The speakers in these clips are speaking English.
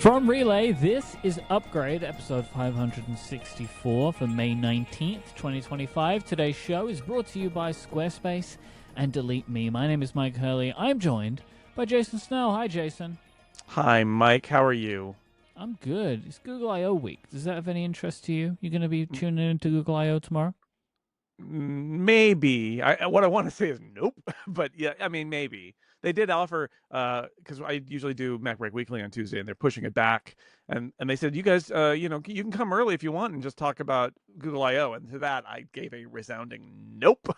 From Relay, this is Upgrade, episode 564 for May 19th, 2025. Today's show is brought to you by Squarespace and Delete Me. My name is Mike Hurley. I'm joined by Jason Snell. Hi, Jason. Hi, Mike. How are you? I'm good. It's Google I.O. week. Does that have any interest to you? You're going to be tuning into Google I.O. tomorrow? Maybe. What I want to say is nope. But yeah, I mean, maybe. They did offer, because I usually do Mac Break Weekly on Tuesday, and they're pushing it back. And they said, you guys, you can come early if you want and just talk about Google I.O. And to that, I gave a resounding nope.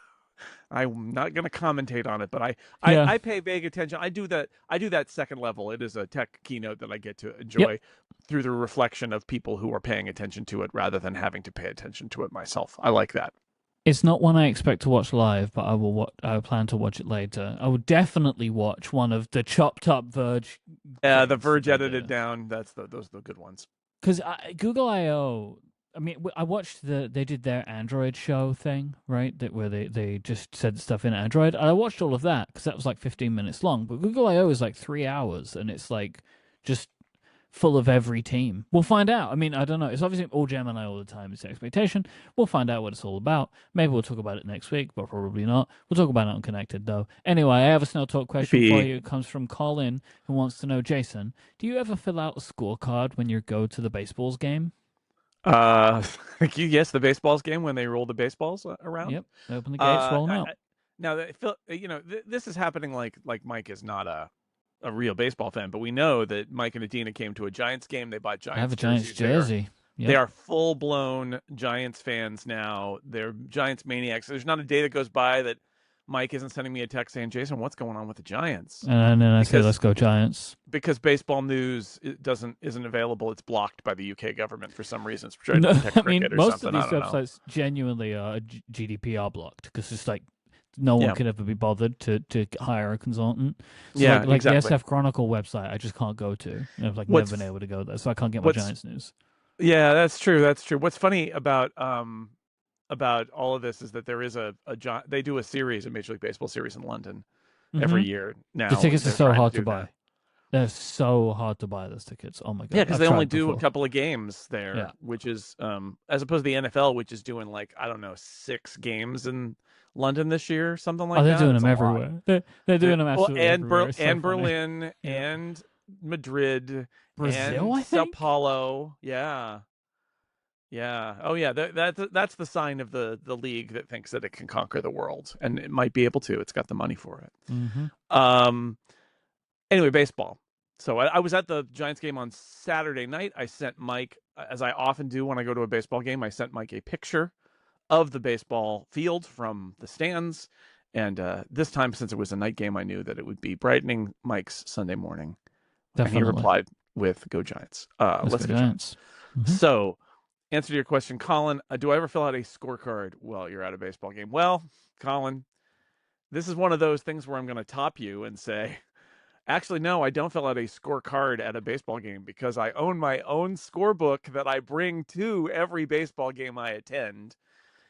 I'm not going to commentate on it, but I pay vague attention. I do that second level. It is a tech keynote that I get to enjoy through the reflection of people who are paying attention to it rather than having to pay attention to it myself. I like that. It's not one I expect to watch live, but I will plan to watch it later. I will definitely watch one of the chopped up Verge. Yeah, the Verge edited down. Those are the good ones. Because Google I/O. I mean, I watched they did their Android show thing, right? Where they just said stuff in Android. And I watched all of that because that was like 15 minutes long. But Google I/O is like 3 hours, and it's like just full of every team. We'll find out. I mean, I don't know. It's obviously all Gemini all the time. It's the expectation. We'll find out what it's all about. Maybe we'll talk about it next week, but probably not. We'll talk about it on Connected, though. Anyway, I have a Snell Talk question for you. It comes from Colin, who wants to know, Jason, do you ever fill out a scorecard when you go to the baseballs game? Yes, the baseballs game when they roll the baseballs around. Yep, open the gates, roll them out. Now, this is happening like Mike is not a real baseball fan, but we know that Mike and Adina came to a Giants game. They bought Giants. I have a Giants jersey. Yep. They are full-blown Giants fans now. They're Giants maniacs. There's not a day that goes by that Mike isn't sending me a text saying, "Jason, what's going on with the Giants?" And then I say, "Let's go Giants." Because baseball news isn't available. It's blocked by the UK government for some reason. No, I mean, most of these websites genuinely are GDPR blocked because it's like no one could ever be bothered to hire a consultant. So like exactly. The SF Chronicle website, I just can't go to. I've never been able to go there, so I can't get my Giants news. Yeah, that's true. That's true. What's funny about all of this is that there is they do a series, a Major League Baseball series in London every year now. The tickets are so hard to buy. They're so hard to buy, those tickets. Oh my god! Yeah, because they only do a couple of games there, which is as opposed to the NFL, which is doing 6 games in London this year, something like that. They're doing them everywhere. They're doing them absolutely everywhere. And Berlin and Madrid, Brazil, and I think? Sao Paulo. Yeah. Oh yeah. That's the sign of the league that thinks that it can conquer the world, and it might be able to. It's got the money for it. Mm-hmm. Anyway, baseball. So I was at the Giants game on Saturday night. I sent Mike, as I often do when I go to a baseball game, I sent Mike a picture of the baseball field from the stands. And this time, since it was a night game, I knew that it would be brightening Mike's Sunday morning. Definitely. And he replied with "Go Giants." Let's go Giants. Mm-hmm. So, answer to your question, Colin, do I ever fill out a scorecard while you're at a baseball game? Well, Colin, this is one of those things where I'm going to top you and say, actually, no, I don't fill out a scorecard at a baseball game because I own my own scorebook that I bring to every baseball game I attend.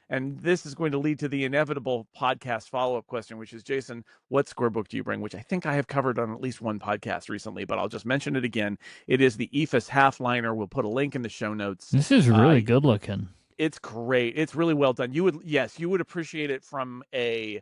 And this is going to lead to the inevitable podcast follow-up question, which is, Jason, what scorebook do you bring? Which I think I have covered on at least one podcast recently, but I'll just mention it again. It is the EFIS Half-Liner. We'll put a link in the show notes. This is really good looking. It's great. It's really well done. You would appreciate it from a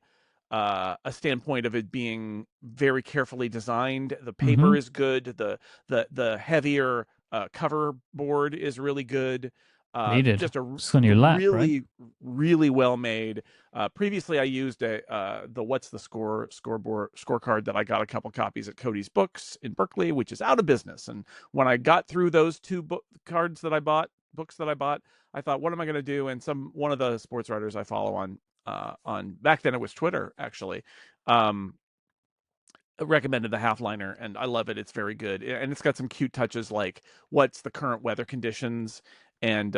standpoint of it being very carefully designed. The paper is good. The heavier cover board is really good. Just on your lap, really well made. Previously, I used the What's the scorecard that I got a couple copies at Cody's Books in Berkeley, which is out of business. And when I got through those two books that I bought, I thought, what am I going to do? And one of the sports writers I follow on back then it was Twitter actually, recommended the Half-Liner, and I love it. It's very good, and it's got some cute touches like what's the current weather conditions. And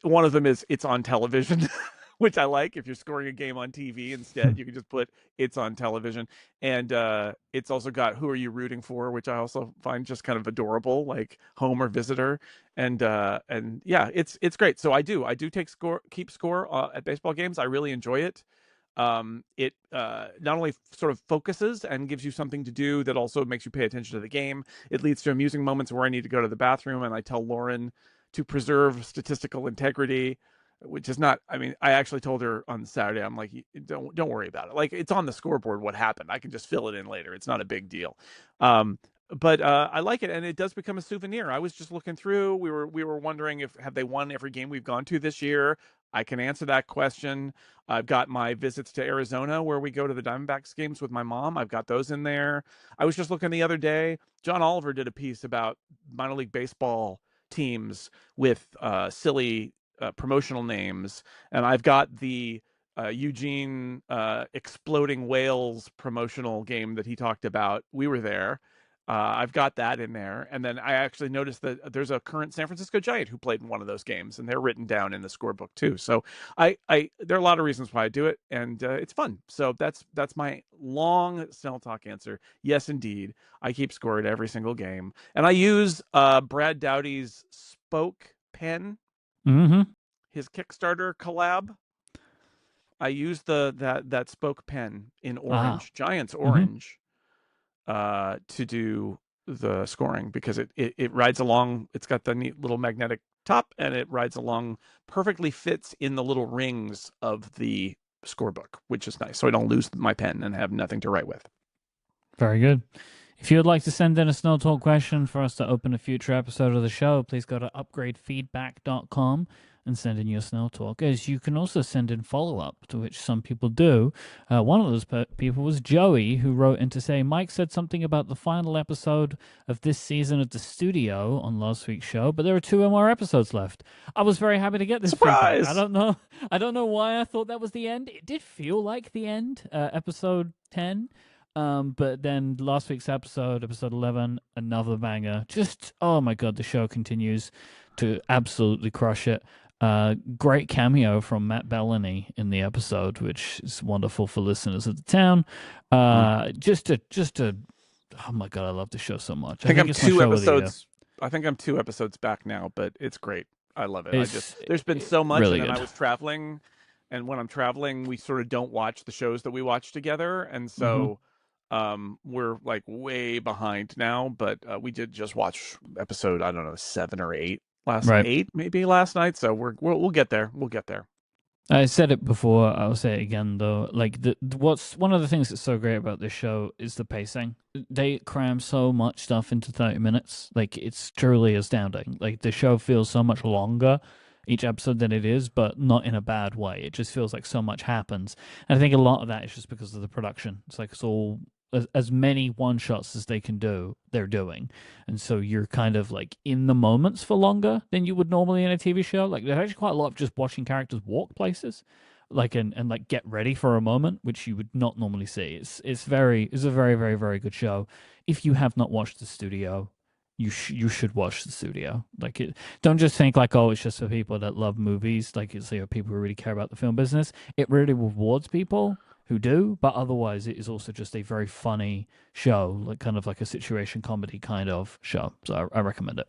one of them is it's on television, which I like. If you're scoring a game on TV instead, you can just put it's on television. And it's also got who are you rooting for, which I also find just kind of adorable, like home or visitor. And yeah, it's great. So I do keep score at baseball games. I really enjoy it. It not only sort of focuses and gives you something to do that also makes you pay attention to the game. It leads to amusing moments where I need to go to the bathroom and I tell Lauren to preserve statistical integrity, which is not. I mean, I actually told her on Saturday. I'm like, don't worry about it. Like, it's on the scoreboard what happened. I can just fill it in later. It's not a big deal. But I like it, and it does become a souvenir. I was just looking through. We were wondering if have they won every game we've gone to this year. I can answer that question. I've got my visits to Arizona where we go to the Diamondbacks games with my mom. I've got those in there. I was just looking the other day. John Oliver did a piece about minor league baseball teams with silly promotional names, and I've got the Eugene Exploding Whales promotional game that he talked about. We were there. I've got that in there. And then I actually noticed that there's a current San Francisco Giant who played in one of those games, and they're written down in the scorebook too. So there are a lot of reasons why I do it, and it's fun. So that's my long Snell Talk answer. Yes, indeed. I keep score at every single game. And I use Brad Dowdy's Spoke pen, his Kickstarter collab. I use that Spoke pen in orange, Giants orange. To do the scoring because it rides along. It's got the neat little magnetic top, and it rides along, perfectly fits in the little rings of the scorebook, which is nice. So I don't lose my pen and have nothing to write with. Very good. If you would like to send in a Snell Talk question for us to open a future episode of the show, please go to upgradefeedback.com and send in your Snell Talk. As you can also send in follow-up, to which some people do. One of those people was Joey, who wrote in to say, Mike said something about the final episode of this season at the studio on last week's show, but there are 2 more episodes left. I was very happy to get this Surprise! feedback. I don't know why I thought that was the end. It did feel like the end, episode 10. But then last week's episode 11, another banger. Just, oh my God, the show continues to absolutely crush it. Great cameo from Matt Bellany in the episode, which is wonderful for listeners of the town. Just a, oh my God, I love the show so much. I think I'm 2 episodes. I think I'm 2 episodes back now, but it's great. I love it. There's been so much, really, and then I was traveling, and when I'm traveling, we sort of don't watch the shows that we watch together, and so we're like way behind now. But we did just watch episode, I don't know, 7 or 8 last night. So we'll get there. We'll get there. I said it before. I'll say it again, though. Like, what's one of the things that's so great about this show is the pacing. They cram so much stuff into 30 minutes. Like, it's truly astounding. Like, the show feels so much longer each episode than it is, but not in a bad way. It just feels like so much happens. And I think a lot of that is just because of the production. It's like it's all as many one shots as they can do, they're doing, and so you're kind of like in the moments for longer than you would normally in a TV show. Like, there's actually quite a lot of just watching characters walk places, like and like get ready for a moment, which you would not normally see. It's a very, very, very good show. If you have not watched the studio, you should watch the studio. Like, don't just think like, oh, it's just for people that love movies. Like, it's, you know, people who really care about the film business. It really rewards people who do, but otherwise it is also just a very funny show, like kind of like a situation comedy kind of show. So I recommend it.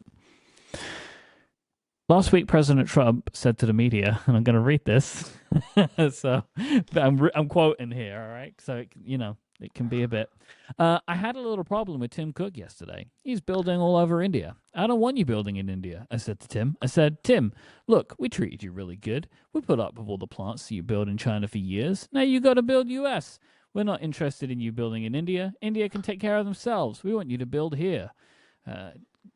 Last week, President Trump said to the media, and I'm going to read this. So I'm quoting here, all right? So, you know, it can be a bit. I had a little problem with Tim Cook yesterday. He's building all over India. I don't want you building in India, I said to Tim. I said, Tim, look, we treated you really good. We put up with all the plants that you build in China for years. Now you got to build US. We're not interested in you building in India. India can take care of themselves. We want you to build here.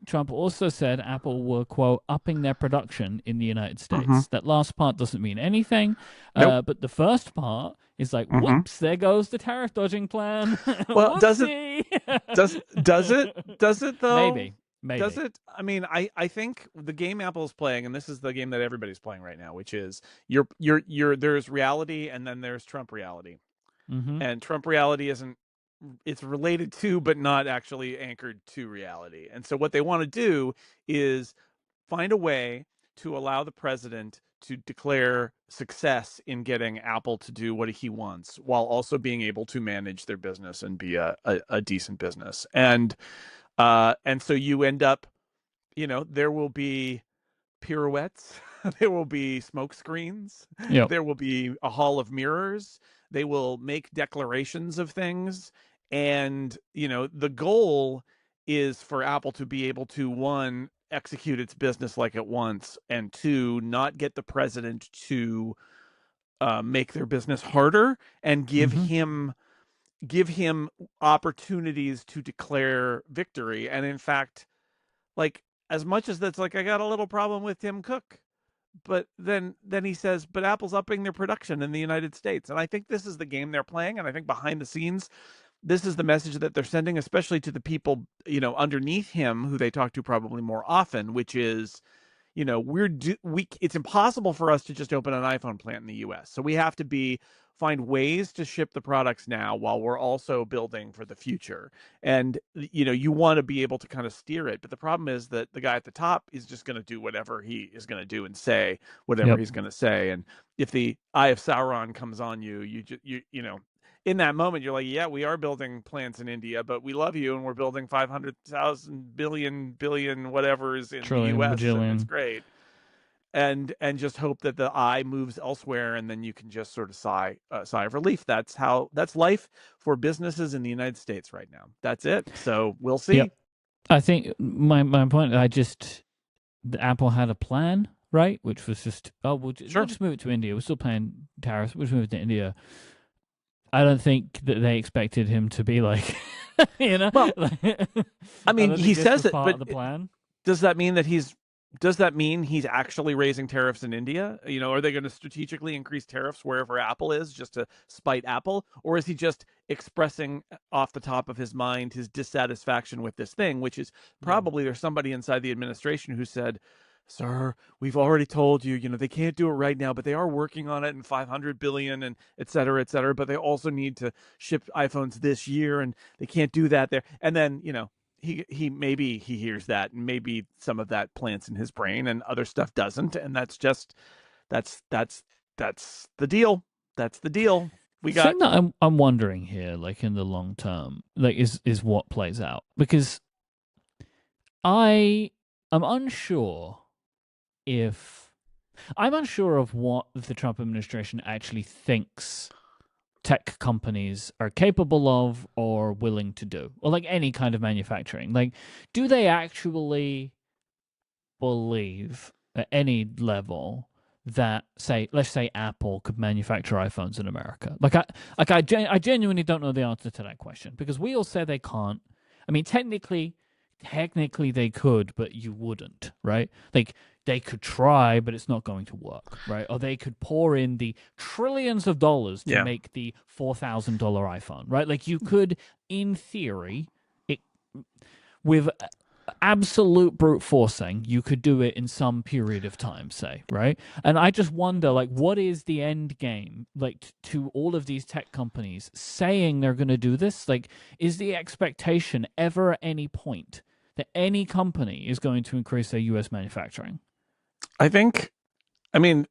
Trump also said Apple were, quote, upping their production in the United States. That last part doesn't mean anything, but the first part is like, whoops, there goes the tariff dodging plan. Well, does it though? Maybe. Does it? I mean, I think the game Apple's playing, and this is the game that everybody's playing right now, which is there's reality and then there's Trump reality. And Trump reality isn't, it's related to, but not actually anchored to reality. And so what they want to do is find a way to allow the president to declare success in getting Apple to do what he wants, while also being able to manage their business and be a decent business. And so you end up, you know, there will be pirouettes. There will be smoke screens. Yep. There will be a hall of mirrors. They will make declarations of things. And, the goal is for Apple to be able to, one, execute its business like it wants, and two, not get the president to make their business harder and give him opportunities to declare victory. And in fact, like, as much as that's like, I got a little problem with Tim Cook, but then he says, but Apple's upping their production in the United States. And I think this is the game they're playing. And I think behind the scenes, this is the message that they're sending, especially to the people, underneath him, who they talk to probably more often, which is, it's impossible for us to just open an iPhone plant in the US. So we have to find ways to ship the products now while we're also building for the future. And, you want to be able to kind of steer it. But the problem is that the guy at the top is just going to do whatever he is going to do and say whatever he's going to say. And if the Eye of Sauron comes on you, in that moment, you're like, yeah, we are building plants in India, but we love you, and we're building 500,000 billion whatever's in Trillion, the US, bajillion. and it's great. And just hope that the eye moves elsewhere, and then you can just sort of sigh of relief. That's life for businesses in the United States right now. That's it. So we'll see. Yep. I think my point, Apple had a plan, right? Which was just, we'll just move it to India. We're still paying tariffs. We'll just move it to India. I don't think that they expected him to be like, Well, I mean, he says it, but the plan. Does that mean he's actually raising tariffs in India? Are they going to strategically increase tariffs wherever Apple is just to spite Apple? Or is he just expressing off the top of his mind his dissatisfaction with this thing, which is probably there's somebody inside the administration who said, sir, we've already told you, they can't do it right now, but they are working on it, and 500 billion and et cetera, but they also need to ship iPhones this year, and they can't do that there. And then, he maybe he hears that, and maybe some of that plants in his brain and other stuff doesn't. And that's the deal. That's the deal. The thing that I'm wondering here, like in the long term, like is what plays out, because I'm unsure of what the Trump administration actually thinks tech companies are capable of or willing to do, or like any kind of manufacturing. Like, do they actually believe at any level that, let's say Apple could manufacture iPhones in America? I genuinely don't know the answer to that question, because we all say they can't. I mean, technically they could, but you wouldn't, right? Like, they could try, but it's not going to work, right? Or they could pour in the trillions of dollars to make the $4,000 iPhone, right? Like, you could, in theory, with absolute brute forcing, you could do it in some period of time, say, right? And I just wonder, like, what is the end game, like, to all of these tech companies saying they're going to do this? Like, is the expectation ever at any point that any company is going to increase their U.S. manufacturing? I mean,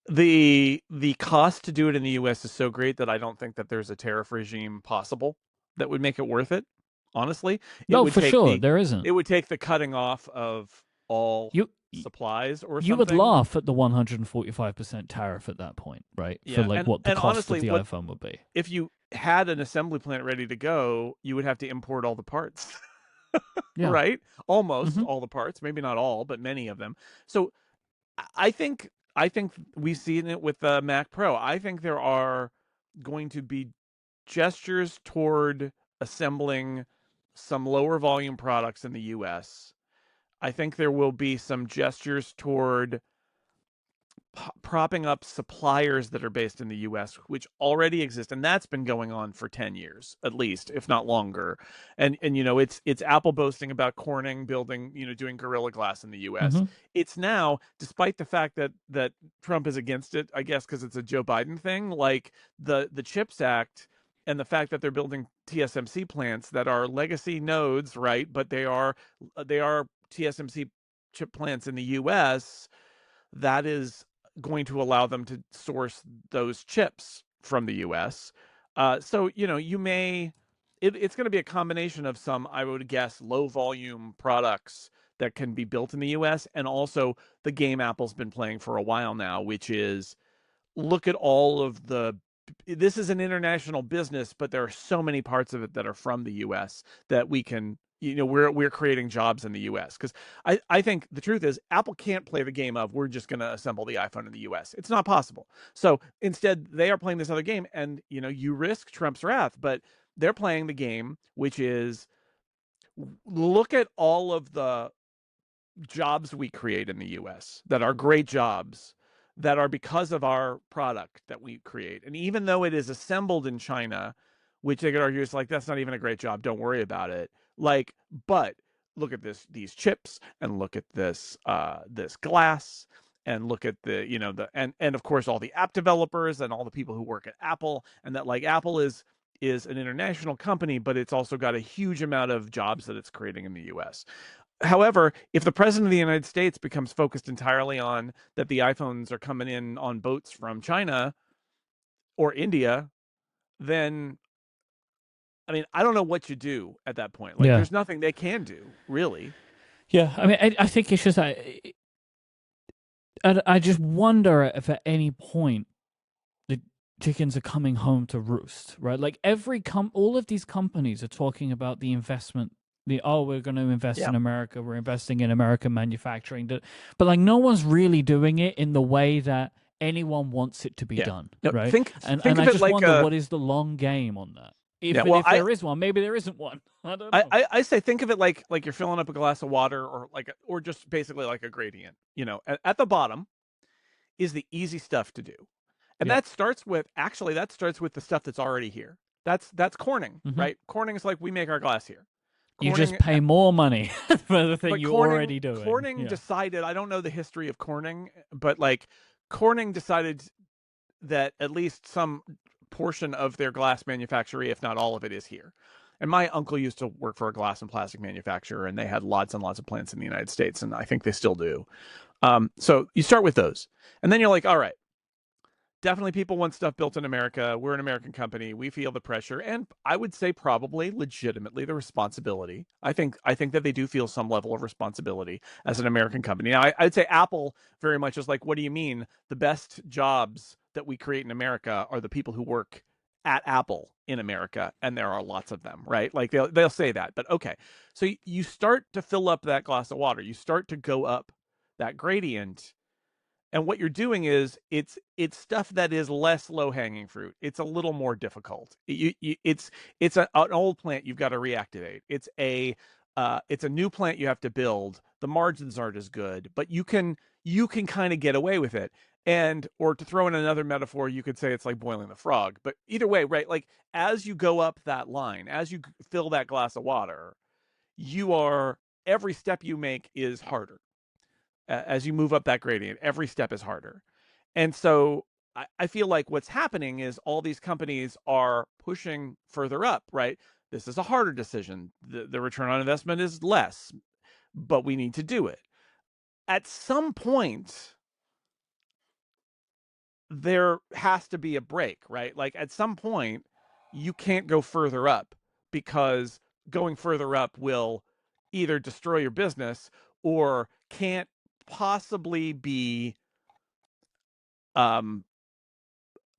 the cost to do it in the U.S. is so great that I don't think that there's a tariff regime possible that would make it worth it. Honestly, no, for sure, there isn't. It would take the cutting off of all supplies or something. You would laugh at the 145% tariff at that point, right? Yeah, for what the cost of the iPhone would be. If you had an assembly plant ready to go, you would have to import all the parts. Right? Almost all the parts, maybe not all, but many of them. So I think we've seen it with the Mac Pro. I think there are going to be gestures toward assembling some lower volume products in the US. I think there will be some gestures toward propping up suppliers that are based in the US, which already exist, and that's been going on for 10 years at least, if not longer. And it's Apple boasting about Corning building, doing Gorilla Glass in the US. It's now, despite the fact that Trump is against it, I guess because it's a Joe Biden thing, like the CHIPS Act and the fact that they're building TSMC plants that are legacy nodes, right? But they are TSMC chip plants in the US. That is going to allow them to source those chips from the US. So, you may, it's going to be a combination of some, I would guess, low volume products that can be built in the US, and also the game Apple's been playing for a while now, which is look at all of this is an international business, but there are so many parts of it that are from the US that we can, we're creating jobs in the US. Because I think the truth is Apple can't play the game of we're just going to assemble the iPhone in the US. It's not possible. So instead, they are playing this other game, and you risk Trump's wrath, but they're playing the game, which is look at all of the jobs we create in the US that are great jobs, that are because of our product that we create. And even though it is assembled in China, which they could argue is like, that's not even a great job, don't worry about it. Like, but look at these chips, and look at this glass, and look at and of course all the app developers and all the people who work at Apple, and that like Apple is an international company, but it's also got a huge amount of jobs that it's creating in the US. However, if the president of the United States becomes focused entirely on that the iPhones are coming in on boats from China or India, then, I mean, I don't know what you do at that point. Like, there's nothing they can do, really. Yeah, I mean, I think it's just I just wonder if at any point the chickens are coming home to roost, right? Like all of these companies are talking about the investment. We're going to invest in America. We're investing in American manufacturing. But like no one's really doing it in the way that anyone wants it to be done, right? And I just wonder what is the long game on that. If there is one, maybe there isn't one. I don't know. I say think of it like you're filling up a glass of water, or just basically like a gradient. At the bottom is the easy stuff to do, and that starts with the stuff that's already here. That's Corning, right? Corning is like, we make our glass here. Corning, you just pay more money for the thing you're already doing. Corning decided, I don't know the history of Corning, but like Corning decided that at least some portion of their glass manufacturing, if not all of it, is here. And my uncle used to work for a glass and plastic manufacturer, and they had lots and lots of plants in the United States, and I think they still do. So you start with those, and then you're like, all right, definitely people want stuff built in America. We're an American company. We feel the pressure, and I would say probably legitimately the responsibility. I think that they do feel some level of responsibility as an American company. Now, I'd say Apple very much is like, what do you mean? The best jobs that we create in America are the people who work at Apple in America, and there are lots of them, right? Like they'll say that, but okay. So you start to fill up that glass of water. You start to go up that gradient. And what you're doing is it's stuff that is less low-hanging fruit. It's a little more difficult. It's an old plant you've got to reactivate. It's a new plant you have to build. The margins aren't as good, but you can kind of get away with it. Or to throw in another metaphor, you could say it's like boiling the frog. But either way, right? Like as you go up that line, as you fill that glass of water, every step you make is harder. As you move up that gradient, every step is harder. And so I feel like what's happening is all these companies are pushing further up, right? This is a harder decision. The return on investment is less, but we need to do it. At some point, there has to be a break, right? Like at some point, you can't go further up, because going further up will either destroy your business or can't possibly be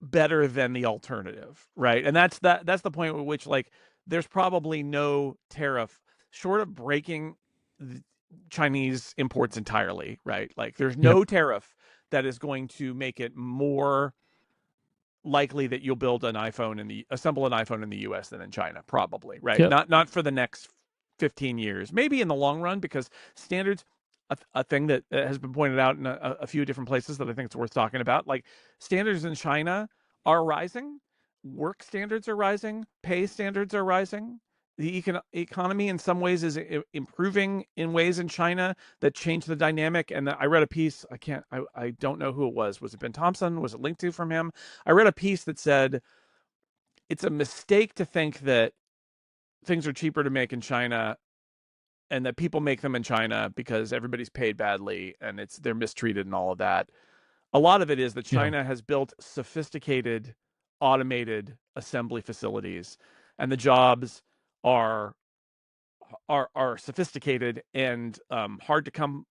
better than the alternative, right? And that's the point at which like there's probably no tariff short of breaking the Chinese imports entirely, right? Like there's no tariff that is going to make it more likely that you'll assemble an iPhone in the US than in China, probably, right? Not for the next 15 years, maybe in the long run, because standards, a thing that has been pointed out in a few different places that I think it's worth talking about. Like standards in China are rising, work standards are rising, pay standards are rising. The economy in some ways is improving in ways in China that change the dynamic. And I read a piece, I don't know who it was. Was it Ben Thompson? Was it linked to from him? I read a piece that said it's a mistake to think that things are cheaper to make in China and that people make them in China because everybody's paid badly and they're mistreated and all of that. A lot of it is that China has built sophisticated, automated assembly facilities, and the jobs are are sophisticated and hard to come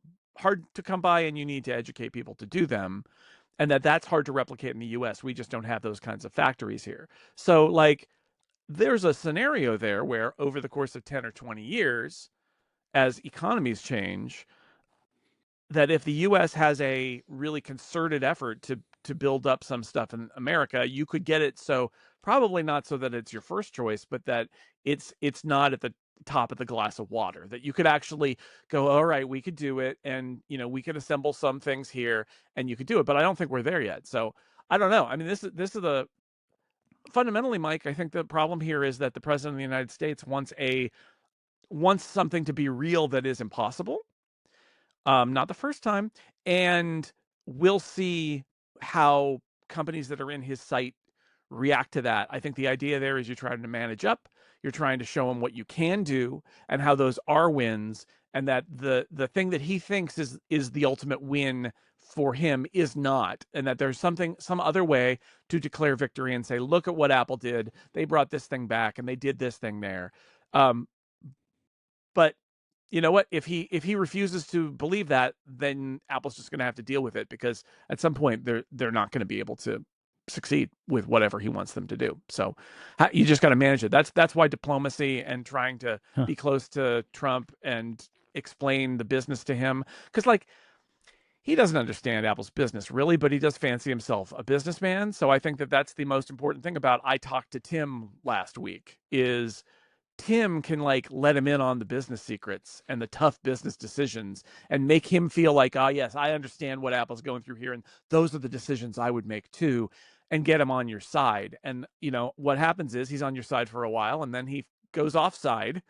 by, and you need to educate people to do them, and that's hard to replicate in the US. We just don't have those kinds of factories here. So like there's a scenario there where over the course of 10 or 20 years, as economies change, that if the US has a really concerted effort to build up some stuff in America, you could get it so probably not so that it's your first choice, but that it's not at the top of the glass of water, that you could actually go, all right, we could do it, and we could assemble some things here and you could do it. But I don't think we're there yet. So I don't know. I mean, this is the fundamentally, Mike, I think the problem here is that the president of the United States wants something to be real that is impossible. Not the first time, and we'll see how companies that are in his sight react to that. I think the idea there is you're trying to manage up, you're trying to show them what you can do and how those are wins, and that the thing that he thinks is the ultimate win for him is not, and that there's some other way to declare victory and say, look at what Apple did. They brought this thing back and they did this thing there. But you know what? If he refuses to believe that, then Apple's just going to have to deal with it, because at some point they're not going to be able to succeed with whatever he wants them to do. So you just got to manage it. That's why diplomacy and trying to be close to Trump and explain the business to him, because like he doesn't understand Apple's business really, but he does fancy himself a businessman. So I think that's the most important thing about I talked to Tim last week is Tim can like let him in on the business secrets and the tough business decisions and make him feel like, yes, I understand what Apple's going through here, and those are the decisions I would make too, and get him on your side. And what happens is he's on your side for a while, and then he goes offside,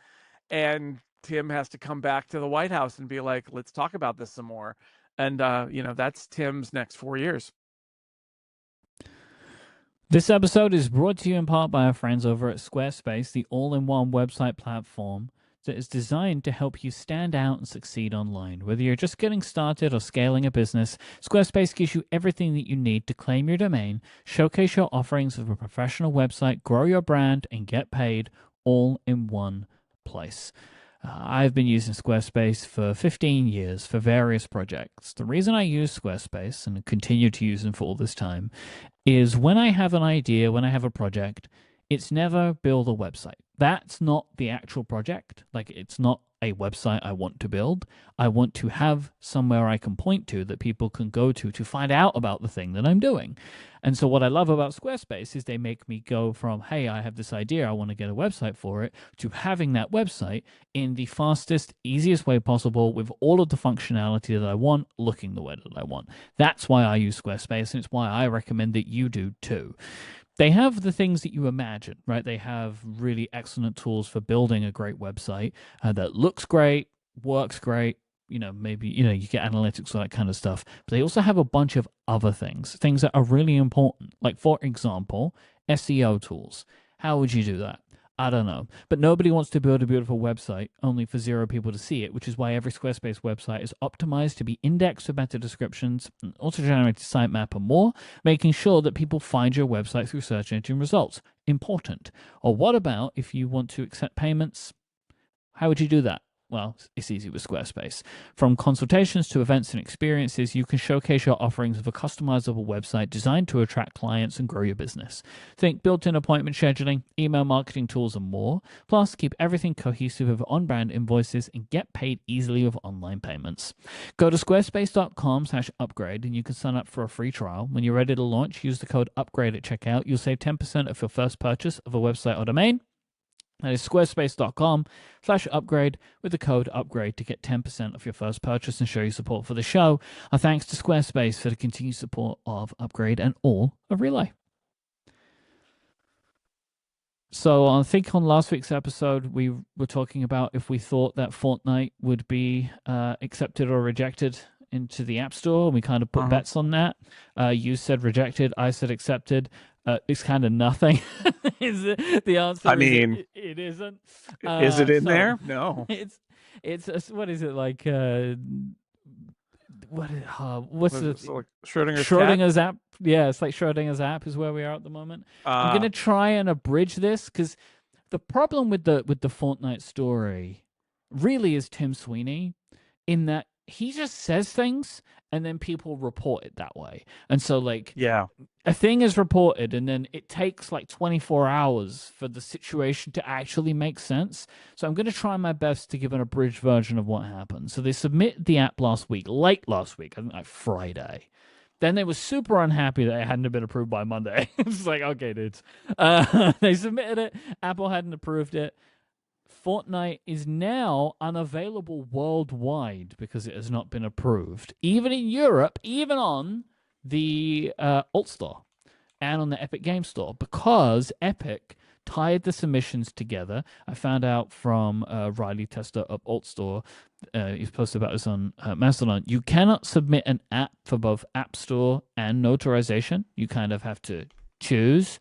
and Tim has to come back to the White House and be like, let's talk about this some more. And that's Tim's next 4 years. This episode is brought to you in part by our friends over at Squarespace, the all-in-one website platform that is designed to help you stand out and succeed online. Whether you're just getting started or scaling a business, Squarespace gives you everything that you need to claim your domain, showcase your offerings of a professional website, grow your brand, and get paid all in one place. I've been using Squarespace for 15 years for various projects. The reason I use Squarespace and continue to use them for all this time is when I have an idea, when I have a project, it's never build a website. That's not the actual project. Like, it's not a website I want to build. I want to have somewhere I can point to that people can go to find out about the thing that I'm doing. And so what I love about Squarespace is they make me go from, hey, I have this idea, I want to get a website for it, to having that website in the fastest, easiest way possible with all of the functionality that I want, looking the way that I want. That's why I use Squarespace, and it's why I recommend that you do too. They have the things that you imagine, right? They have really excellent tools for building a great website that looks great, works great. Maybe, you get analytics, all that kind of stuff. But they also have a bunch of other things that are really important. Like, for example, SEO tools. How would you do that? I don't know. But nobody wants to build a beautiful website only for 0 people to see it, which is why every Squarespace website is optimized to be indexed for better descriptions, an auto-generated sitemap, and more, making sure that people find your website through search engine results. Important. Or what about if you want to accept payments? How would you do that? Well, it's easy with Squarespace. From consultations to events and experiences, you can showcase your offerings of a customizable website designed to attract clients and grow your business. Think built-in appointment scheduling, email marketing tools, and more. Plus, keep everything cohesive with on-brand invoices and get paid easily with online payments. Go to squarespace.com/upgrade and you can sign up for a free trial. When you're ready to launch, use the code UPGRADE at checkout. You'll save 10% of your first purchase of a website or domain. That is squarespace.com/upgrade with the code UPGRADE to get 10% off your first purchase and show your support for the show. Our thanks to Squarespace for the continued support of Upgrade and all of Relay. So I think on last week's episode, we were talking about if we thought that Fortnite would be accepted or rejected into the App Store. We kind of put bets on that. You said rejected. I said accepted. It's kind of nothing. Is it, the answer? I mean, it isn't. Is it in there? No. It's what is it like? What's like Schrodinger's app? Yeah, it's like Schrodinger's app is where we are at the moment. I'm gonna try and abridge this because the problem with the Fortnite story really is Tim Sweeney, in that he just says things and then people report it that way. And so, like, yeah, a thing is reported and then it takes like 24 hours for the situation to actually make sense. So I'm going to try my best to give an abridged version of what happened. So they submitted the app late last week, I think like Friday. Then they were super unhappy that it hadn't been approved by Monday. It's like, okay, dudes. They submitted it. Apple hadn't approved it. Fortnite is now unavailable worldwide because it has not been approved, even in Europe, even on the Alt Store and on the Epic Game Store, because Epic tied the submissions together. I found out from Riley Tester of Alt Store. He's posted about this on Mastodon. You cannot submit an app for both App Store and notarization. You kind of have to choose.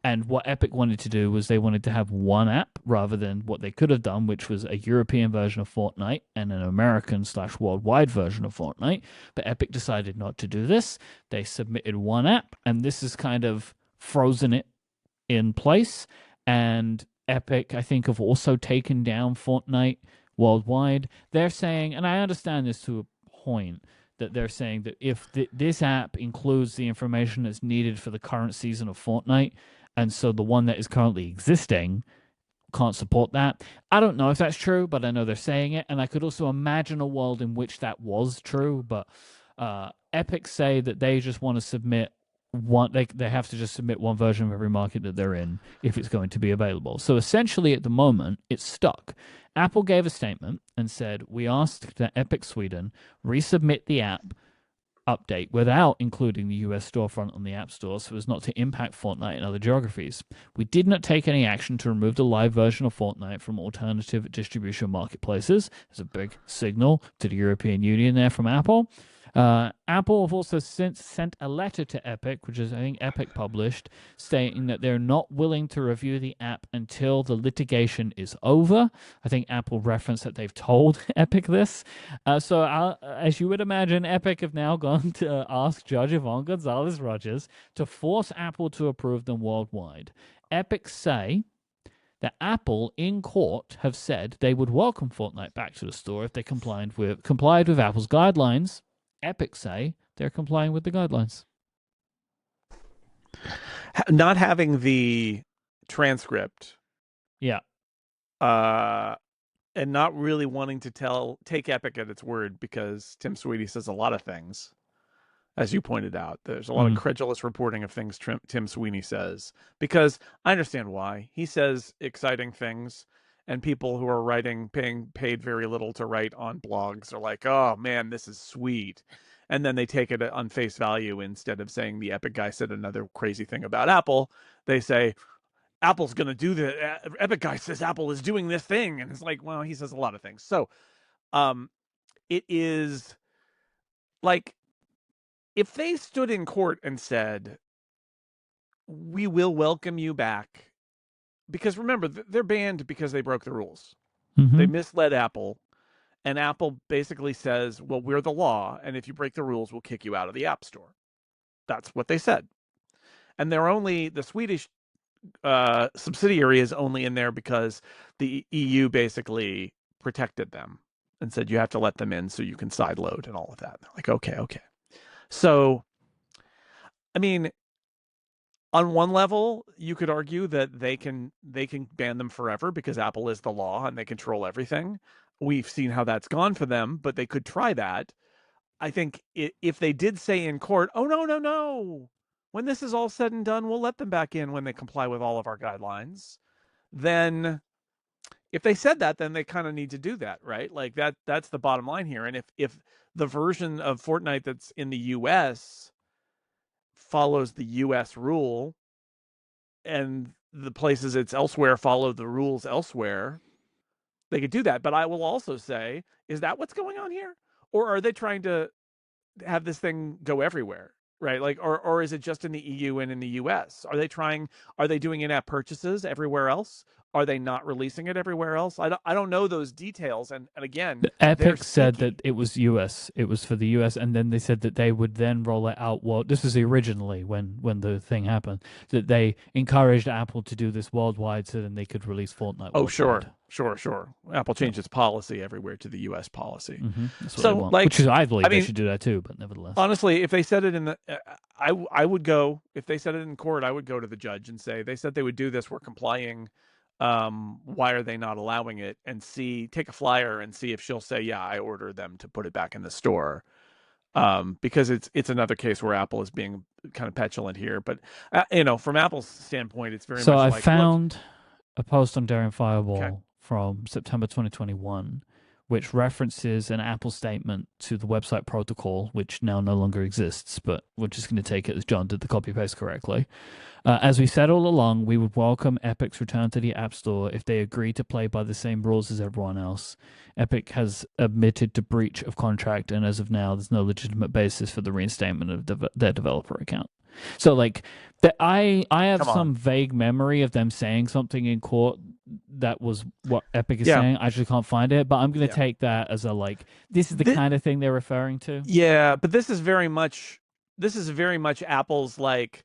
And what Epic wanted to do was they wanted to have one app rather than what they could have done, which was a European version of Fortnite and an American/worldwide version of Fortnite. But Epic decided not to do this. They submitted one app, and this has kind of frozen it in place. And Epic, I think, have also taken down Fortnite worldwide. They're saying, and I understand this to a point, that they're saying that if this app includes the information that's needed for the current season of Fortnite, and so the one that is currently existing can't support that. I don't know if that's true, but I know they're saying it, and I could also imagine a world in which that was true, but Epic say that they just want to submit one. They have to just submit one version of every market that they're in if it's going to be available. So essentially, at the moment, it's stuck. Apple gave a statement and said, we asked that Epic Sweden resubmit the app update without including the US storefront on the App Store so as not to impact Fortnite in other geographies. We did not take any action to remove the live version of Fortnite from alternative distribution marketplaces. There's a big signal to the European Union there from Apple. Apple have also since sent a letter to Epic, which is, I think, Epic published, stating that they're not willing to review the app until the litigation is over. I think Apple referenced that they've told Epic this. So as you would imagine, Epic have now gone to ask Judge Yvonne Gonzalez-Rogers to force Apple to approve them worldwide. Epic say that Apple in court have said they would welcome Fortnite back to the store if they complied with Apple's guidelines. Epic say they're complying with the guidelines. Not having the transcript. Yeah. And not really wanting to take Epic at its word, because Tim Sweeney says a lot of things, as you pointed out. There's a lot of credulous reporting of things Tim Sweeney says, because I understand why. He says exciting things, and people who are paying paid very little to write on blogs are like, oh man, this is sweet. And then they take it on face value. Instead of saying the Epic guy said another crazy thing about Apple, they say, Apple's going to do Epic guy says Apple is doing this thing. And it's like, well, he says a lot of things. So it is like, if they stood in court and said, we will welcome you back, because remember, they're banned because they broke the rules. Mm-hmm. They misled Apple, and Apple basically says, well, we're the law, and if you break the rules, we'll kick you out of the App Store. That's what they said. And the Swedish subsidiary is only in there because the EU basically protected them and said you have to let them in so you can sideload and all of that. They're like, okay. So, I mean, on one level, you could argue that they can ban them forever because Apple is the law and they control everything. We've seen how that's gone for them, but they could try that. I think if they did say in court, oh, no, when this is all said and done, we'll let them back in when they comply with all of our guidelines, then if they said that, then they kind of need to do that, right? Like that's the bottom line here. And if the version of Fortnite that's in the US follows the US rule and the places it's elsewhere follow the rules elsewhere, they could do that. But I will also say, is that what's going on here? Or are they trying to have this thing go everywhere, right? Like, or is it just in the EU and in the US? Are they doing in-app purchases everywhere else? Are they not releasing it everywhere else? I don't know those details. And again, Epic said that it was US. It was for the US, and then they said that they would then roll it out. Well, this was originally when the thing happened, that they encouraged Apple to do this worldwide, so then they could release Fortnite. Oh, sure. Sure. Apple changed its policy everywhere to the U.S. policy. Mm-hmm. That's what So, they want. Which is, I believe they should do that too, but nevertheless. Honestly, if they said it in the, I would go, if they said it in court, I would go to the judge and say, they said they would do this, we're complying. Why are they not allowing it? And take a flyer and see if she'll say, yeah, I order them to put it back in the store. Because it's another case where Apple is being kind of petulant here. But, from Apple's standpoint, it's very much like... So I found a post on Daring Fireball from September 2021, which references an Apple statement to the website protocol, which now no longer exists, but we're just going to take it as John did the copy-paste correctly. As we said all along, we would welcome Epic's return to the App Store if they agree to play by the same rules as everyone else. Epic has admitted to breach of contract, and as of now, there's no legitimate basis for the reinstatement of their developer account. So, like, I have some vague memory of them saying something in court that was what Epic is saying. I just can't find it, but I'm going to take that as a, like, this is the kind of thing they're referring to. Yeah, but this is very much Apple's, like,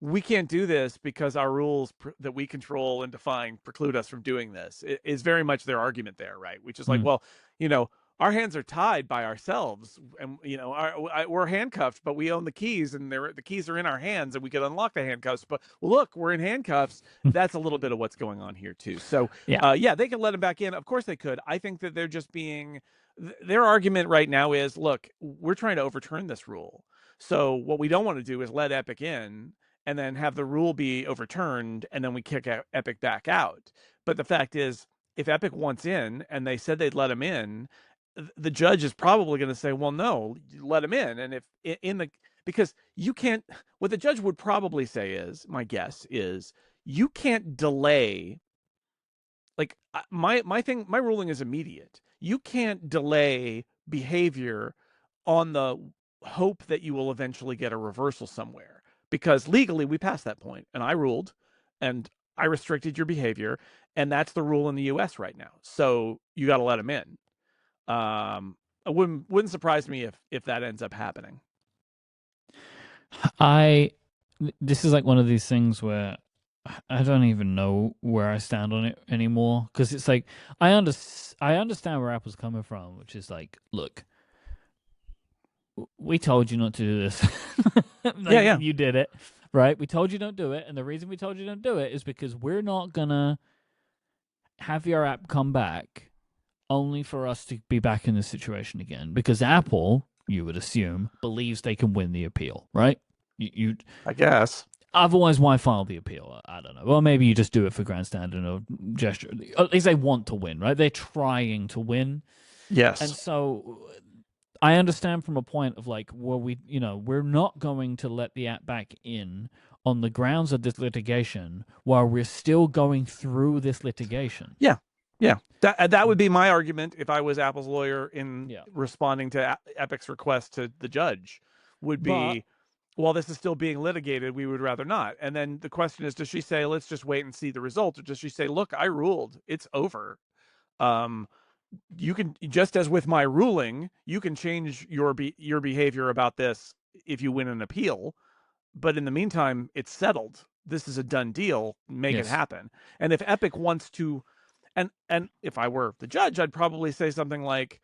we can't do this because our rules that we control and define preclude us from doing this. It is very much their argument there, right? Which is like, well, our hands are tied by ourselves, and we're handcuffed, but we own the keys, and the keys are in our hands, and we can unlock the handcuffs. But look, we're in handcuffs. That's a little bit of what's going on here too. So they can let him back in. Of course they could. I think that they're just being. Their argument right now is, look, we're trying to overturn this rule. So what we don't want to do is let Epic in and then have the rule be overturned, and then we kick Epic back out. But the fact is, if Epic wants in, and they said they'd let him in, the judge is probably going to say, well, no, let him in. And because you can't, what the judge would probably say is, my guess is, you can't delay. Like, my ruling is immediate. You can't delay behavior on the hope that you will eventually get a reversal somewhere. Because legally, we passed that point, and I ruled, and I restricted your behavior, and that's the rule in the U.S. right now. So you got to let them in. It wouldn't surprise me if that ends up happening. This is like one of these things where I don't even know where I stand on it anymore, because it's like I understand where Apple's coming from, which is like, look, we told you not to do this. You did it, right? We told you don't do it, and the reason we told you don't do it is because we're not gonna have your app come back only for us to be back in this situation again. Because Apple, you would assume, believes they can win the appeal, right? I guess. Otherwise, why file the appeal? I don't know. Well, maybe you just do it for grandstanding or gesture. At least they want to win, right? They're trying to win. Yes. And so I understand from a point of like, well, we're not going to let the app back in on the grounds of this litigation while we're still going through this litigation. Yeah. That would be my argument if I was Apple's lawyer in responding to Epic's request to the judge. Would be, while this is still being litigated, we would rather not. And then the question is, does she say, let's just wait and see the result, or does she say, look, I ruled, it's over. You can, just as with my ruling, you can change your behavior about this if you win an appeal, but in the meantime, it's settled. This is a done deal. Make it happen. And if Epic wants to, and if I were the judge, I'd probably say something like,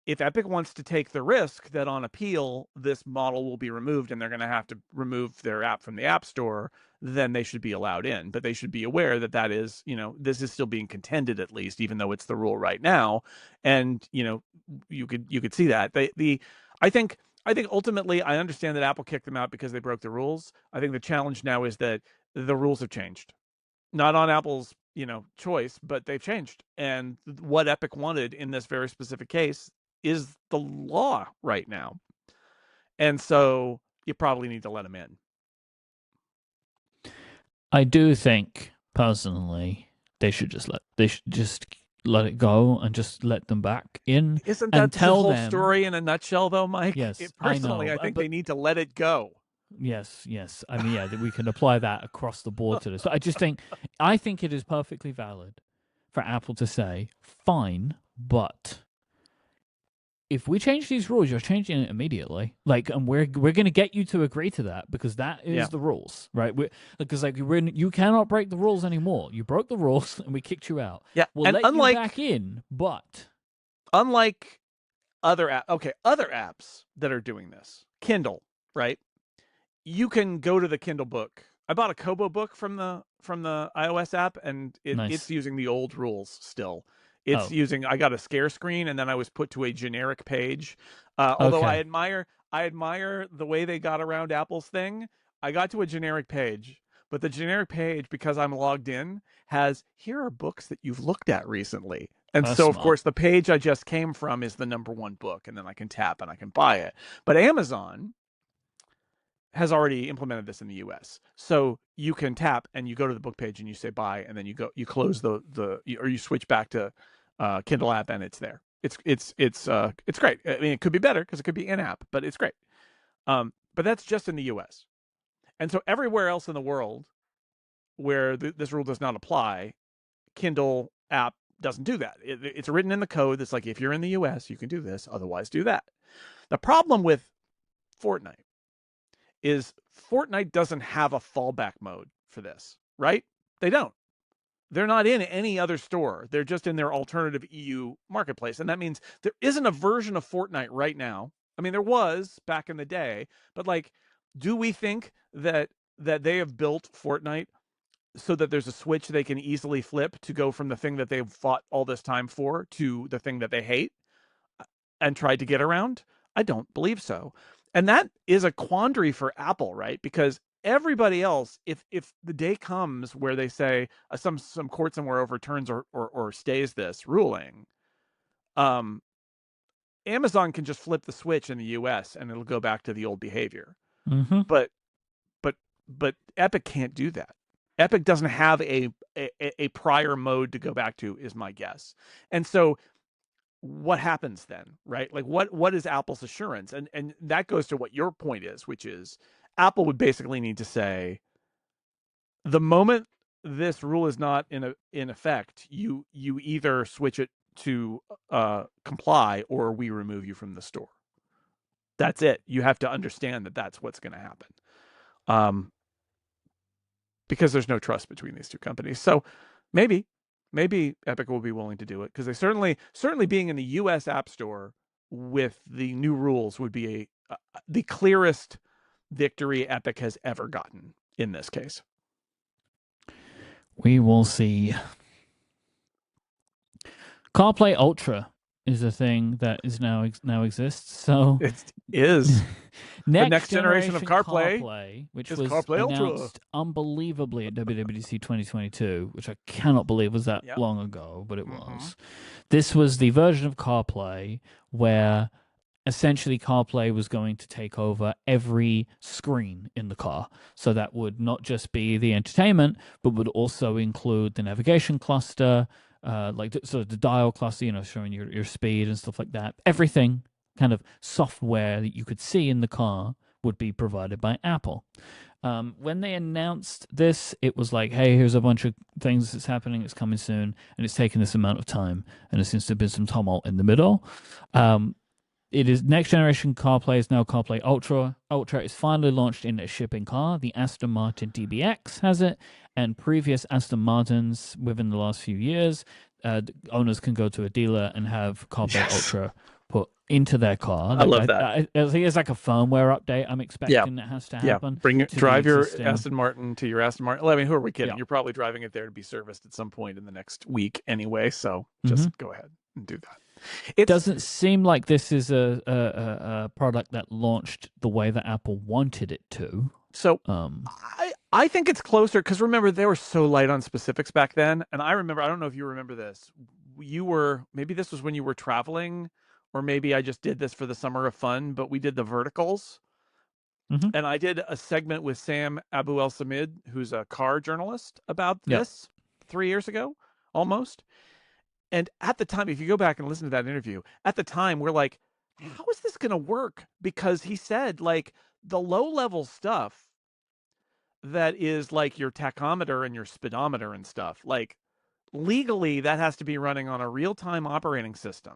if Epic wants to take the risk that on appeal this model will be removed and they're going to have to remove their app from the App Store, then they should be allowed in. But they should be aware that is, this is still being contended, at least, even though it's the rule right now. And you could see that I think ultimately, I understand that Apple kicked them out because they broke the rules. I think the challenge now is that the rules have changed, not on Apple's choice, but they've changed. And what Epic wanted in this very specific case is the law right now. And so you probably need to let them in. I do think personally they should just let it go and just let them back in. Isn't that the whole story in a nutshell, though, Mike? Yes, personally, I think they need to let it go. Yes. I mean, we can apply that across the board to this. But I think it is perfectly valid for Apple to say, fine, but if we change these rules, you're changing it immediately. Like, and we're going to get you to agree to that because that is the rules, right? Because you cannot break the rules anymore. You broke the rules and we kicked you out. Yeah, We'll and let you back in, but unlike other apps that are doing this, Kindle, right? You can go to the Kindle book. I bought a Kobo book from the iOS app, and it's using the old rules still. It's using. I got a scare screen, and then I was put to a generic page. Although I admire the way they got around Apple's thing. I got to a generic page, but the generic page, because I'm logged in, has here are books that you've looked at recently. And so, of course, the page I just came from is the number one book, and then I can tap and I can buy it. But Amazon has already implemented this in the US. So you can tap and you go to the book page and you say buy, and then you close or you switch back to Kindle app and it's there. It's great. I mean, it could be better because it could be in app, but it's great. But that's just in the US. And so everywhere else in the world where this rule does not apply, Kindle app doesn't do that. It's written in the code that's like, if you're in the US, you can do this, otherwise do that. The problem with Fortnite is Fortnite doesn't have a fallback mode for this, right? They don't. They're not in any other store. They're just in their alternative EU marketplace. And that means there isn't a version of Fortnite right now. I mean, there was back in the day, but like, do we think that they have built Fortnite so that there's a switch they can easily flip to go from the thing that they've fought all this time for to the thing that they hate and tried to get around? I don't believe so. And that is a quandary for Apple, right? Because everybody else, if the day comes where they say some court somewhere overturns or stays this ruling, Amazon can just flip the switch in the US and it'll go back to the old behavior. Mm-hmm. But Epic can't do that. Epic doesn't have a prior mode to go back to, is my guess. And so what happens then, right? Like what is Apple's assurance? And that goes to what your point is, which is Apple would basically need to say, the moment this rule is not in effect, you either switch it to comply or we remove you from the store. That's it. You have to understand that that's what's going to happen. Because there's no trust between these two companies. So maybe Epic will be willing to do it, because they certainly being in the US App Store with the new rules would be the clearest victory Epic has ever gotten in this case. We will see. CarPlay Ultra is a thing that is now exists. So it is the next generation of CarPlay, which was CarPlay announced unbelievably at WWDC 2022, which I cannot believe was that long ago, but it was. This was the version of CarPlay where essentially CarPlay was going to take over every screen in the car. So that would not just be the entertainment, but would also include the navigation cluster, like sort of the dial cluster, showing your speed and stuff like that. Everything kind of software that you could see in the car would be provided by Apple. When they announced this, it was like, hey, here's a bunch of things that's happening, it's coming soon, and it's taken this amount of time, and there seems to have been some tumult in the middle. It is next generation CarPlay is now CarPlay Ultra. Ultra is finally launched in a shipping car. The Aston Martin DBX has it, and previous Aston Martins within the last few years, owners can go to a dealer and have CarPlay Ultra put into their car. I love that. I think it's like a firmware update. I'm expecting that has to happen. Drive your Aston Martin to your Aston Martin. I mean, who are we kidding? Yeah. You're probably driving it there to be serviced at some point in the next week anyway. So just go ahead and do that. It doesn't seem like this is a product that launched the way that Apple wanted it to. So I think it's closer, because remember, they were so light on specifics back then. And I don't know if you remember this. Maybe this was when you were traveling, or maybe I just did this for the summer of fun, but we did the verticals. And I did a segment with Sam Abu El Samid, who's a car journalist, about this 3 years ago, almost. And at the time, if you go back and listen to that interview, at the time, we're like, how is this going to work? Because he said, like, the low-level stuff that is like your tachometer and your speedometer and stuff, like, legally, that has to be running on a real-time operating system.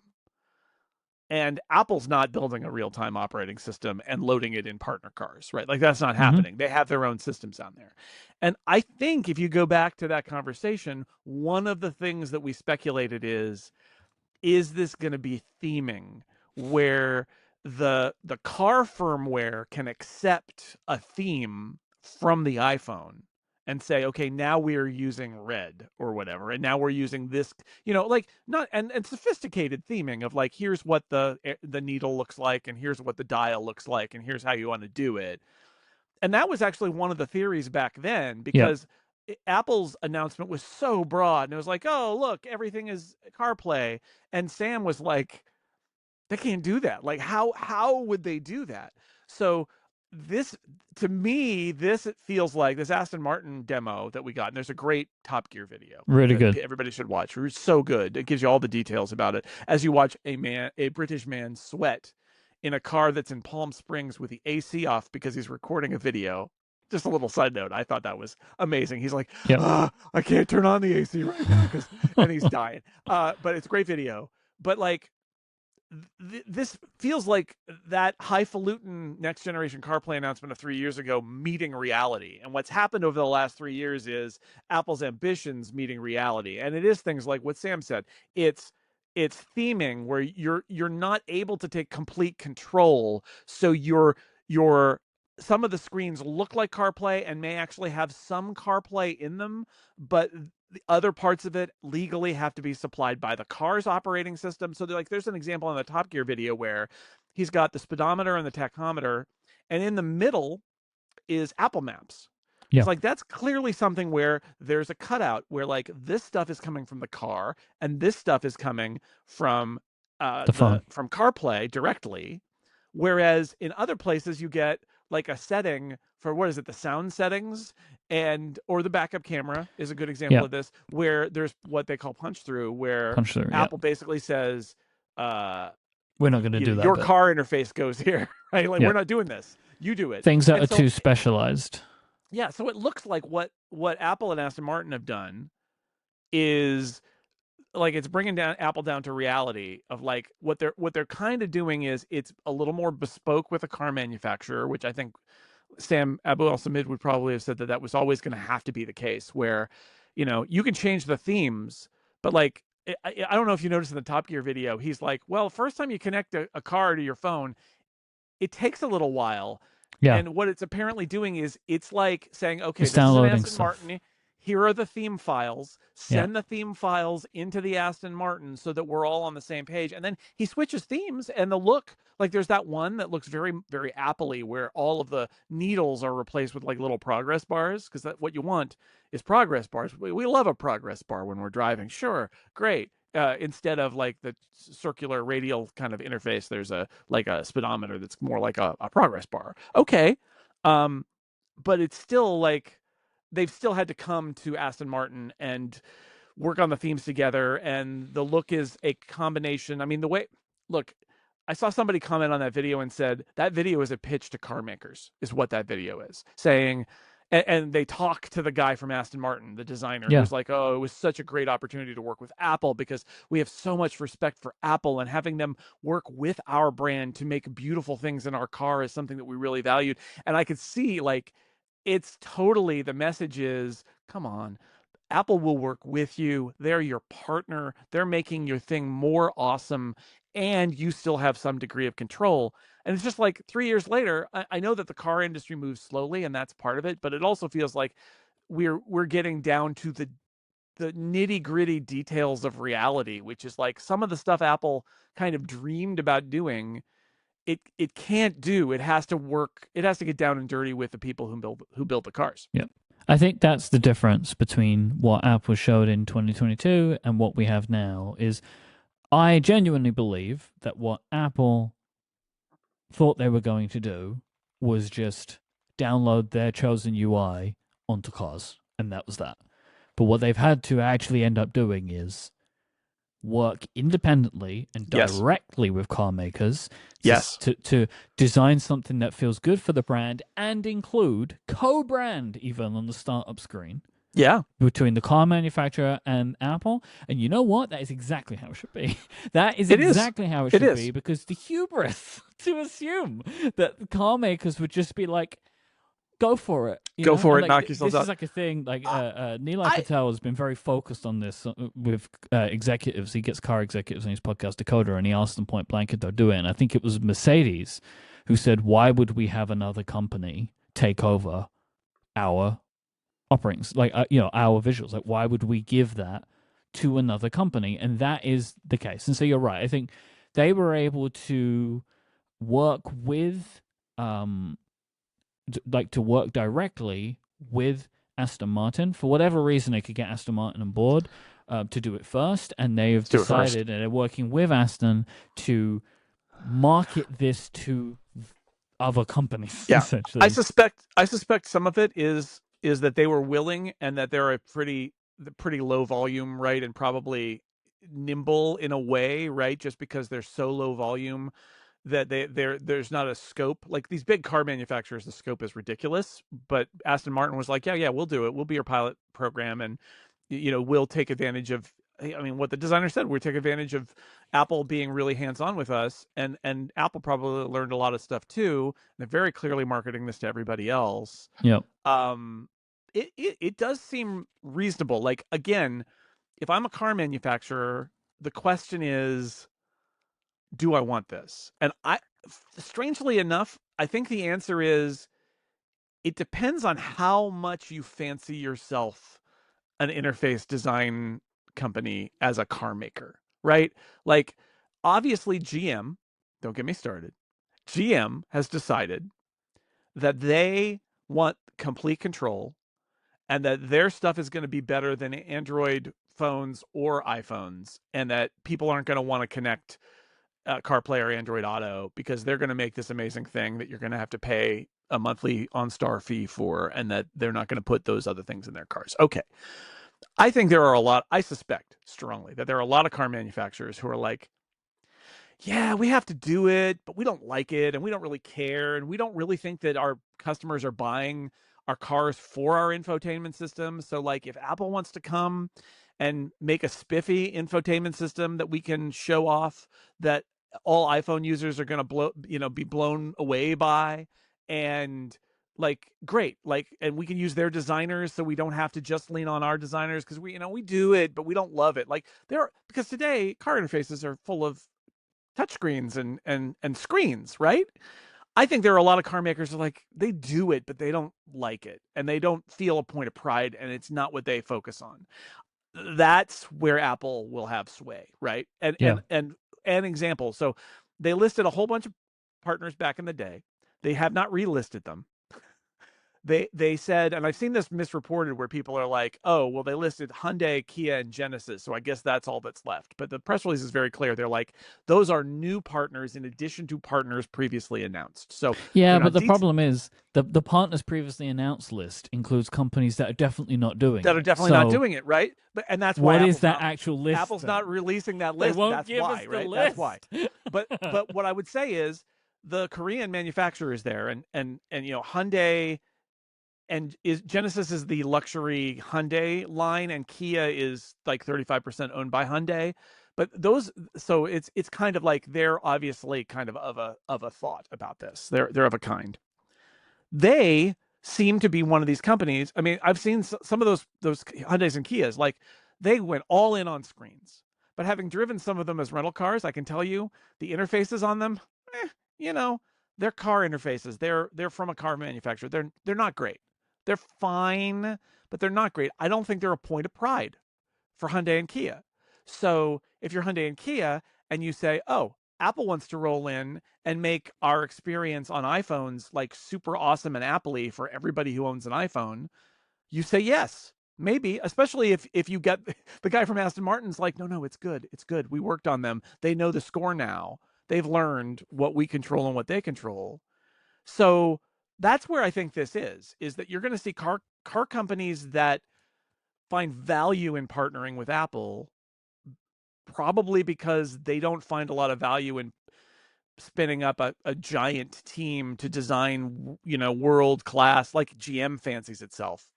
And Apple's not building a real-time operating system and loading it in partner cars, right? Like that's not happening. They have their own systems on there. And I think if you go back to that conversation, one of the things that we speculated is this going to be theming where the car firmware can accept a theme from the iPhone and say, okay, now we're using red or whatever, and now we're using this, like not and sophisticated theming of like, here's what the needle looks like, and here's what the dial looks like, and here's how you want to do it. And that was actually one of the theories back then, because Apple's announcement was so broad, and it was like, oh, look, everything is CarPlay. And Sam was like, they can't do that. Like, how would they do that? So this, to me, it feels like this Aston Martin demo that we got, and there's a great Top Gear video. Really good. Everybody should watch. It's so good. It gives you all the details about it as you watch a British man sweat in a car that's in Palm Springs with the AC off because he's recording a video. Just a little side note. I thought that was amazing. He's like, I can't turn on the AC right now and he's dying. But it's a great video. But like, this feels like that highfalutin next generation CarPlay announcement of 3 years ago meeting reality. And what's happened over the last 3 years is Apple's ambitions meeting reality. And it is things like what Sam said. It's theming where you're not able to take complete control. So your some of the screens look like CarPlay and may actually have some CarPlay in them, but the other parts of it legally have to be supplied by the car's operating system. So there's an example in the Top Gear video where he's got the speedometer and the tachometer, and in the middle is Apple Maps. Yeah. It's like, that's clearly something where there's a cutout where like this stuff is coming from the car and this stuff is coming from from CarPlay directly. Whereas in other places you get like a setting for, what is it, the sound settings, or the backup camera is a good example of this, where there's what they call punch through, where Apple basically says, we're not going to do that. Your car interface goes here, right? Like, we're not doing this. You do it. Things that are too specialized. Yeah, so it looks like what Apple and Aston Martin have done is like, it's bringing Apple down to reality of like what they're kind of doing is it's a little more bespoke with a car manufacturer, which I think Sam Abu Al-Samid would probably have said that was always going to have to be the case, where, you can change the themes, but like, I don't know if you noticed in the Top Gear video, he's like, well, first time you connect a car to your phone, it takes a little while. Yeah. And what it's apparently doing is it's like saying, okay, this is an Aston Martin. Here are the theme files. Send the theme files into the Aston Martin so that we're all on the same page. And then he switches themes, and the look, like there's that one that looks very, very Apple-y, where all of the needles are replaced with like little progress bars, because what you want is progress bars. We love a progress bar when we're driving. Sure, great. Instead of like the circular radial kind of interface, there's a speedometer that's more like a progress bar. Okay. But it's still like, they've still had to come to Aston Martin and work on the themes together. And the look is a combination. I mean, I saw somebody comment on that video and said that video is a pitch to car makers, is what that video is saying. And they talk to the guy from Aston Martin, the designer, who's like, oh, it was such a great opportunity to work with Apple because we have so much respect for Apple, and having them work with our brand to make beautiful things in our car is something that we really valued. And I could see, like, it's totally, the message is, come on, Apple will work with you. They're your partner. They're making your thing more awesome, and you still have some degree of control. And it's just like 3 years later, I know that the car industry moves slowly, and that's part of it, but it also feels like we're getting down to the nitty-gritty details of reality, which is like some of the stuff Apple kind of dreamed about doing. It can't do. It has to work. It has to get down and dirty with the people who build the cars. Yeah. I think that's the difference between what Apple showed in 2022 and what we have now. Is I genuinely believe that what Apple thought they were going to do was just download their chosen UI onto cars, and that was that. But what they've had to actually end up doing is work independently and directly with car makers to design something that feels good for the brand, and include co-brand even on the startup screen. Yeah, between the car manufacturer and Apple. And you know what? That is exactly how it should be. That is it is. exactly how it It should be, is. because the hubris to assume that the car makers would just be like, go for it, Go for and it. Knock yourselves this is out. like a thing. Like Nilay I Patel has been very focused on this with executives. He gets car executives on his podcast Dakota, and he asks them point blank if they'll do it. And I think it was Mercedes who said, "Why would we have another company take over our offerings, like our visuals? Like, why would we give that to another company?" And that is the case. And so you're right. I think they were able to work with to work directly with Aston Martin. For whatever reason, they could get Aston Martin on board to do it first, and they have decided, and they're working with Aston to market this to other companies. Yeah, essentially. I suspect some of it is that they were willing, and that they're a pretty low volume, right, and probably nimble in a way, right, just because they're so low volume that there's not a scope. Like these big car manufacturers, the scope is ridiculous, but Aston Martin was like, yeah, we'll do it. We'll be your pilot program, and we'll take advantage of, I mean, what the designer said, we take advantage of Apple being really hands-on with us, and Apple probably learned a lot of stuff too. They're very clearly marketing this to everybody else. Yep. It does seem reasonable. Like, again, if I'm a car manufacturer, the question is, do I want this? And strangely enough, I think the answer is, it depends on how much you fancy yourself an interface design company as a car maker, right? Like, obviously GM, don't get me started, GM has decided that they want complete control, and that their stuff is going to be better than Android phones or iPhones, and that people aren't going to want to connect CarPlay or Android Auto, because they're going to make this amazing thing that you're going to have to pay a monthly OnStar fee for, and that they're not going to put those other things in their cars. Okay. I think I suspect strongly that there are a lot of car manufacturers who are like, yeah, we have to do it, but we don't like it, and we don't really care, and we don't really think that our customers are buying our cars for our infotainment system. So, like, if Apple wants to come and make a spiffy infotainment system that we can show off, that all iPhone users are going to be blown away by, and like, great, like, and we can use their designers, so we don't have to just lean on our designers, because we do it, but we don't love it. Like, because today car interfaces are full of touchscreens and screens, right? I think there are a lot of car makers who are like, they do it, but they don't like it, and they don't feel a point of pride, and it's not what they focus on. That's where Apple will have sway, right? And Yeah. and an example. So they listed a whole bunch of partners back in the day. They have not relisted them. They said, and I've seen this misreported, where people are like, oh, well, they listed Hyundai, Kia, and Genesis, so I guess that's all that's left. But the press release is very clear. They're like, those are new partners in addition to partners previously announced. So yeah, but the problem is the partners previously announced list includes companies that are definitely not doing that it. are definitely not doing it, right? And that's why what is that actual list? Apple's not releasing that list. They won't That's give why, us the right? list. That's why. But what I would say is, the Korean manufacturer is there, and Hyundai. And Genesis is the luxury Hyundai line, and Kia is like 35% owned by Hyundai. But so it's kind of like, they're obviously kind of a thought about this. They're of a kind. They seem to be one of these companies. I mean, I've seen some of those Hyundais and Kias, like, they went all in on screens. But having driven some of them as rental cars, I can tell you the interfaces on them, they're car interfaces. They're from a car manufacturer. They're not great. They're fine, but they're not great. I don't think they're a point of pride for Hyundai and Kia. So if you're Hyundai and Kia, and you say, oh, Apple wants to roll in and make our experience on iPhones like super awesome and Apple-y for everybody who owns an iPhone, you say yes. Maybe, especially if you get the guy from Aston Martin's like, no, it's good. It's good. We worked on them. They know the score now. They've learned what we control and what they control. So that's where I think this is that you're going to see car companies that find value in partnering with Apple, probably because they don't find a lot of value in spinning up a giant team to design, world class, like GM fancies itself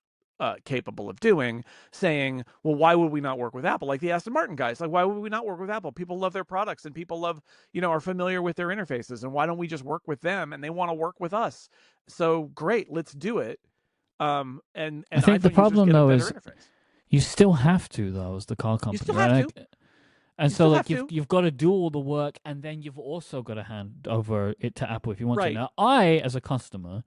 capable of doing, saying, well, why would we not work with Apple? Like the Aston Martin guys, like, why would we not work with Apple? People love their products and people love, are familiar with their interfaces. And why don't we just work with them? And they want to work with us. So great, let's do it. And I think the problem though is interface. You still have to though as the car company. You still have to. And so like you've got to do all the work, and then you've also got to hand over it to Apple if you want to. Now, I as a customer,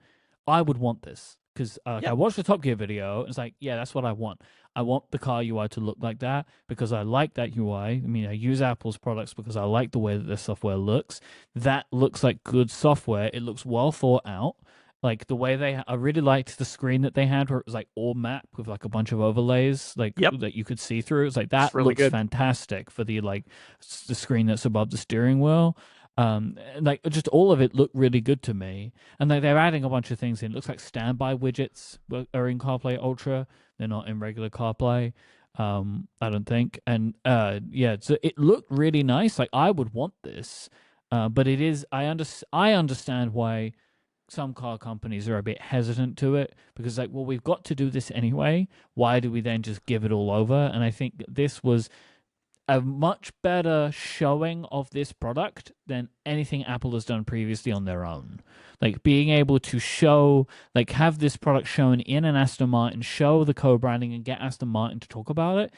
I would want this because I watched the Top Gear video. And it's like, yeah, that's what I want. I want the car UI to look like that because I like that UI. I mean, I use Apple's products because I like the way that their software looks. That looks like good software. It looks well thought out. Like the way I really liked the screen that they had where it was like all map with like a bunch of overlays like that you could see through. It's like that really looks fantastic for the the screen that's above the steering wheel. Like just all of it looked really good to me. And they're adding a bunch of things in. It looks like standby widgets are in CarPlay Ultra. They're not in regular CarPlay. I don't think. And so it looked really nice. Like I would want this, but it is. I understand why some car companies are a bit hesitant to it because like, well, we've got to do this anyway. Why do we then just give it all over? And I think this was a much better showing of this product than anything Apple has done previously on their own. Like being able to show, like have this product shown in an Aston Martin, show the co-branding and get Aston Martin to talk about it.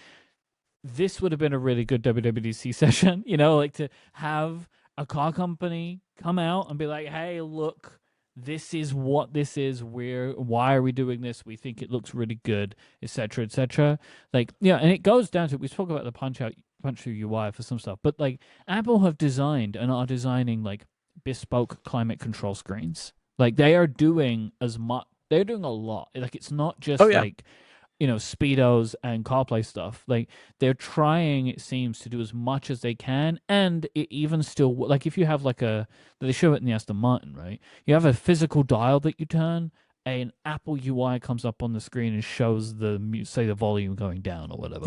This would have been a really good WWDC session, like to have a car company come out and be like, hey, look, this is what this is. Why are we doing this? We think it looks really good, etc., etc. Like, and it goes down to, we spoke about the punch through UI for some stuff, but like Apple have designed and are designing like bespoke climate control screens. Like they are doing they're doing a lot. Like it's not just like speedos and CarPlay stuff. Like they're trying, it seems, to do as much as they can, and it even still like if you have they show it in the Aston Martin, right? You have a physical dial that you turn, an Apple UI comes up on the screen and shows the volume going down or whatever.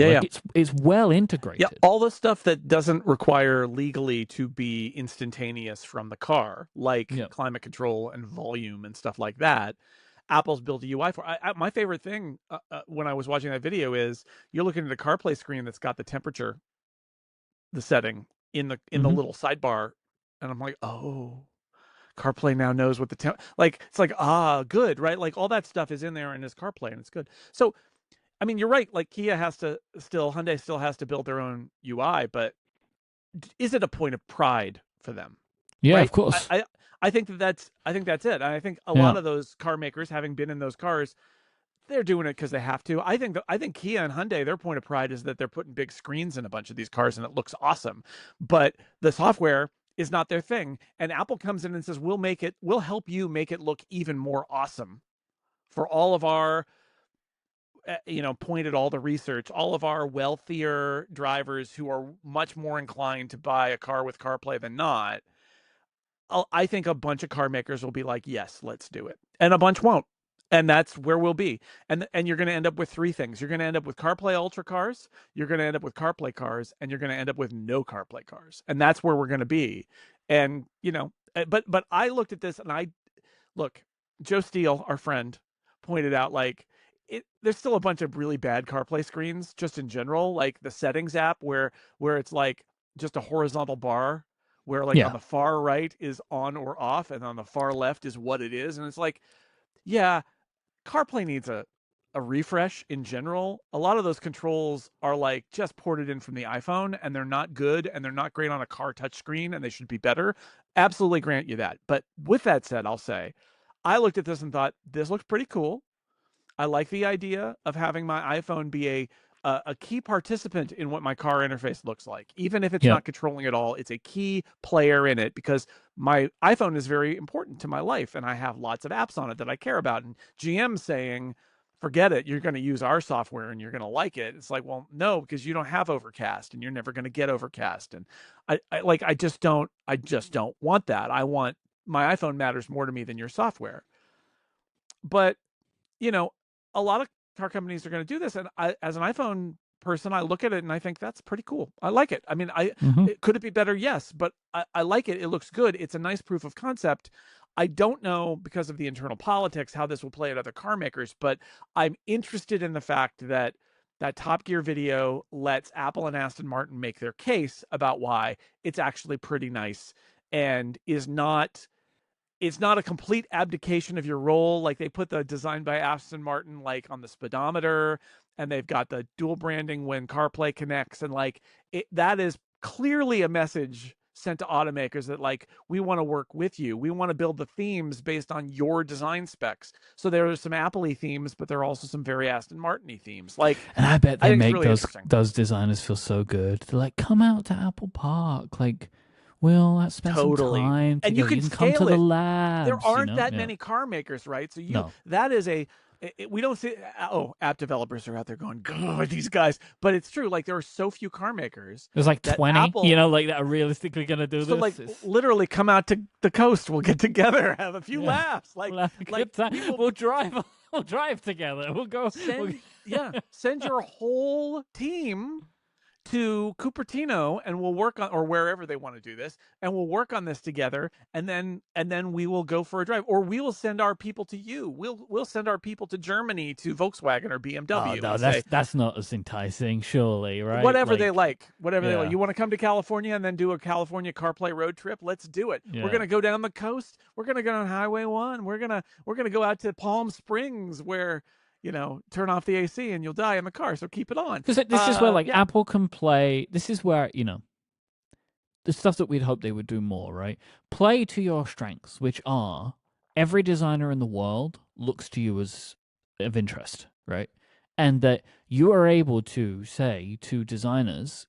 It's well integrated. Yeah, all the stuff that doesn't require legally to be instantaneous from the car, like climate control and volume and stuff like that. Apple's built a UI for. My favorite thing when I was watching that video is you're looking at a CarPlay screen that's got the temperature, the setting in the little sidebar, and I'm like, oh, CarPlay now knows what the it's like good, right? Like all that stuff is in there in his CarPlay, and it's good. So, I mean, you're right. Like Hyundai still has to build their own UI, but is it a point of pride for them? Yeah, right? Of course. I think that's it. And I think a lot of those car makers, having been in those cars, they're doing it because they have to. I think Kia and Hyundai, their point of pride is that they're putting big screens in a bunch of these cars and it looks awesome. But the software is not their thing. And Apple comes in and says, we'll help you make it look even more awesome for all of our point at all the research, all of our wealthier drivers who are much more inclined to buy a car with CarPlay than not. I think a bunch of car makers will be like, yes, let's do it. And a bunch won't. And that's where we'll be. And you're going to end up with three things. You're going to end up with CarPlay Ultra cars, you're going to end up with CarPlay cars, and you're going to end up with no CarPlay cars. And that's where we're going to be. And, but I looked at this and Joe Steele, our friend, pointed out there's still a bunch of really bad CarPlay screens just in general, like the settings app where it's like just a horizontal bar where on the far right is on or off and on the far left is what it is. And it's like, yeah, CarPlay needs a refresh in general. A lot of those controls are like just ported in from the iPhone and they're not good and they're not great on a car touchscreen and they should be better. Absolutely grant you that. But with that said, I'll say, I looked at this and thought, this looks pretty cool. I like the idea of having my iPhone be a key participant in what my car interface looks like. Even if it's not controlling it all, it's a key player in it because my iPhone is very important to my life and I have lots of apps on it that I care about. And GM saying, forget it, you're going to use our software and you're going to like it. It's like, well, no, because you don't have Overcast and you're never going to get Overcast. And I just don't want that. I want my iPhone matters more to me than your software. But, a lot of car companies are going to do this. And as an iPhone person, I look at it and I think that's pretty cool. I like it. I mean, could it be better? Yes, but I like it. It looks good. It's a nice proof of concept. I don't know, because of the internal politics, how this will play at other car makers, but I'm interested in the fact that that Top Gear video lets Apple and Aston Martin make their case about why it's actually pretty nice and is not, it's not a complete abdication of your role. Like, they put the design by Aston Martin like on the speedometer, and they've got the dual branding when CarPlay connects, and like that is clearly a message sent to automakers that like, we want to work with you. We want to build the themes based on your design specs. So there are some Apple-y themes, but there are also some very Aston Martin-y themes. Like, and I bet they make really those designers feel so good. They're like, come out to Apple Park, like, well, let's spend some time together. And you can come to the labs. There aren't that many car makers, right? So that is we don't see, app developers are out there going, God, these guys. But it's true. Like, there are so few car makers. There's like 20, Apple, like, that are realistically going to do this. So, like, literally come out to the coast. We'll get together, have a few laughs. Like, we'll drive. We'll drive together. We'll go. Send your whole team to Cupertino, and we'll work on, or wherever they want to do this, and we'll work on this together, and then we will go for a drive, or we will send our people to you. We'll send our people to Germany, to Volkswagen or BMW. Oh, no, that's not as enticing, surely, right? Whatever they like. You want to come to California and then do a California CarPlay road trip? Let's do it. Yeah. We're gonna go down the coast. We're gonna go on Highway 1. We're gonna go out to Palm Springs, where, turn off the AC and you'll die in the car. So keep it on. Because this is where Apple can play. This is where, the stuff that we'd hope they would do more, right? Play to your strengths, which are every designer in the world looks to you as of interest, right? And that you are able to say to designers,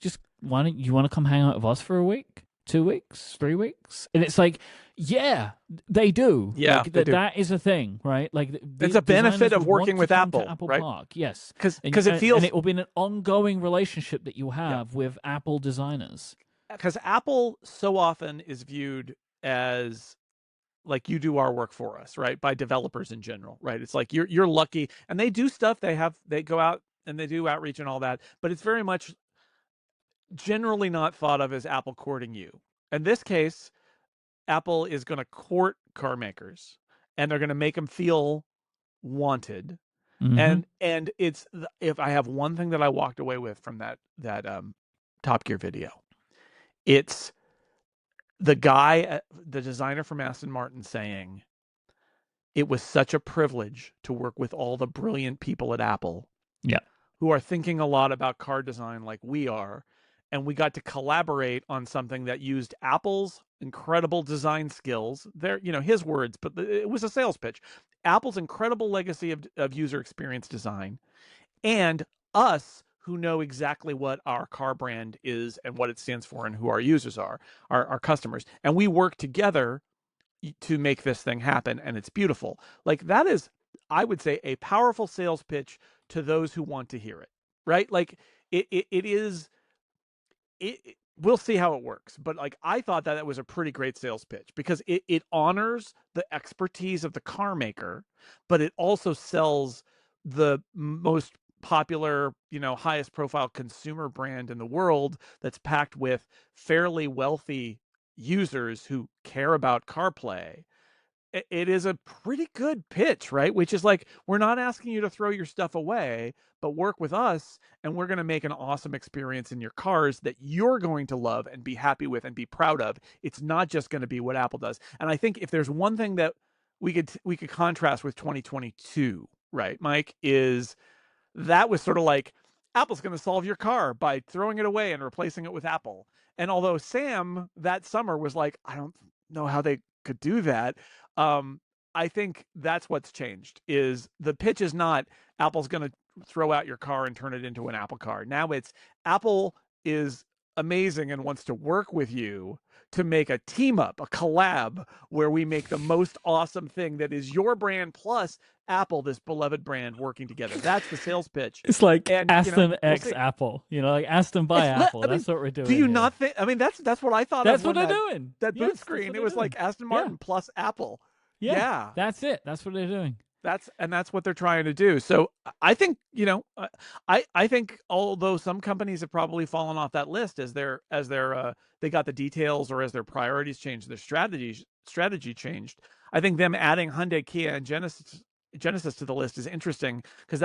just, why don't you want to come hang out with us for a week, 2 weeks, 3 weeks? And it's like, yeah, they do. Yeah, like, that is a thing, right? Like, it's a benefit of working with Apple, right? Park, yes, because it feels, and it will be an ongoing relationship that you have with Apple designers. Because Apple so often is viewed as like, you do our work for us, right? By developers in general, right? It's like, you're lucky, and they do stuff. They go out and they do outreach and all that, but it's very much generally not thought of as Apple courting you. In this case, Apple is going to court car makers, and they're going to make them feel wanted. Mm-hmm. And it's, if I have one thing that I walked away with from that Top Gear video, it's the guy, the designer from Aston Martin, saying, it was such a privilege to work with all the brilliant people at Apple, who are thinking a lot about car design like we are. And we got to collaborate on something that used Apple's incredible design skills. They're, his words, but it was a sales pitch. Apple's incredible legacy of user experience design, and us, who know exactly what our car brand is and what it stands for and who our users are, our customers. And we work together to make this thing happen, and it's beautiful. Like, that is, I would say, a powerful sales pitch to those who want to hear it, right? Like, it is... we'll see how it works, but like, I thought that was a pretty great sales pitch, because it honors the expertise of the car maker, but it also sells the most popular, highest profile consumer brand in the world, that's packed with fairly wealthy users who care about CarPlay. It is a pretty good pitch, right? Which is like, we're not asking you to throw your stuff away, but work with us, and we're going to make an awesome experience in your cars that you're going to love and be happy with and be proud of. It's not just going to be what Apple does. And I think if there's one thing that we could contrast with 2022, right, Mike, is that was sort of like, Apple's going to solve your car by throwing it away and replacing it with Apple. And although Sam that summer was like, I don't know how they could do that, I think that's what's changed. Is the pitch is not Apple's going to throw out your car and turn it into an Apple car. Now it's Apple is amazing and wants to work with you to make a team up, a collab, where we make the most awesome thing that is your brand plus Apple, this beloved brand, working together. That's the sales pitch. It's like, and, Aston X Apple, like Aston by Apple. That's what we're doing. Do you not think? I mean, that's what I thought. That's what they're doing. That boot screen. It was like Aston Martin plus Apple. Yeah, that's it. That's what they're doing. That's what they're trying to do. So I think, I think although some companies have probably fallen off that list as they got the details or as their priorities changed, their strategy changed. I think them adding Hyundai, Kia, and Genesis to the list is interesting because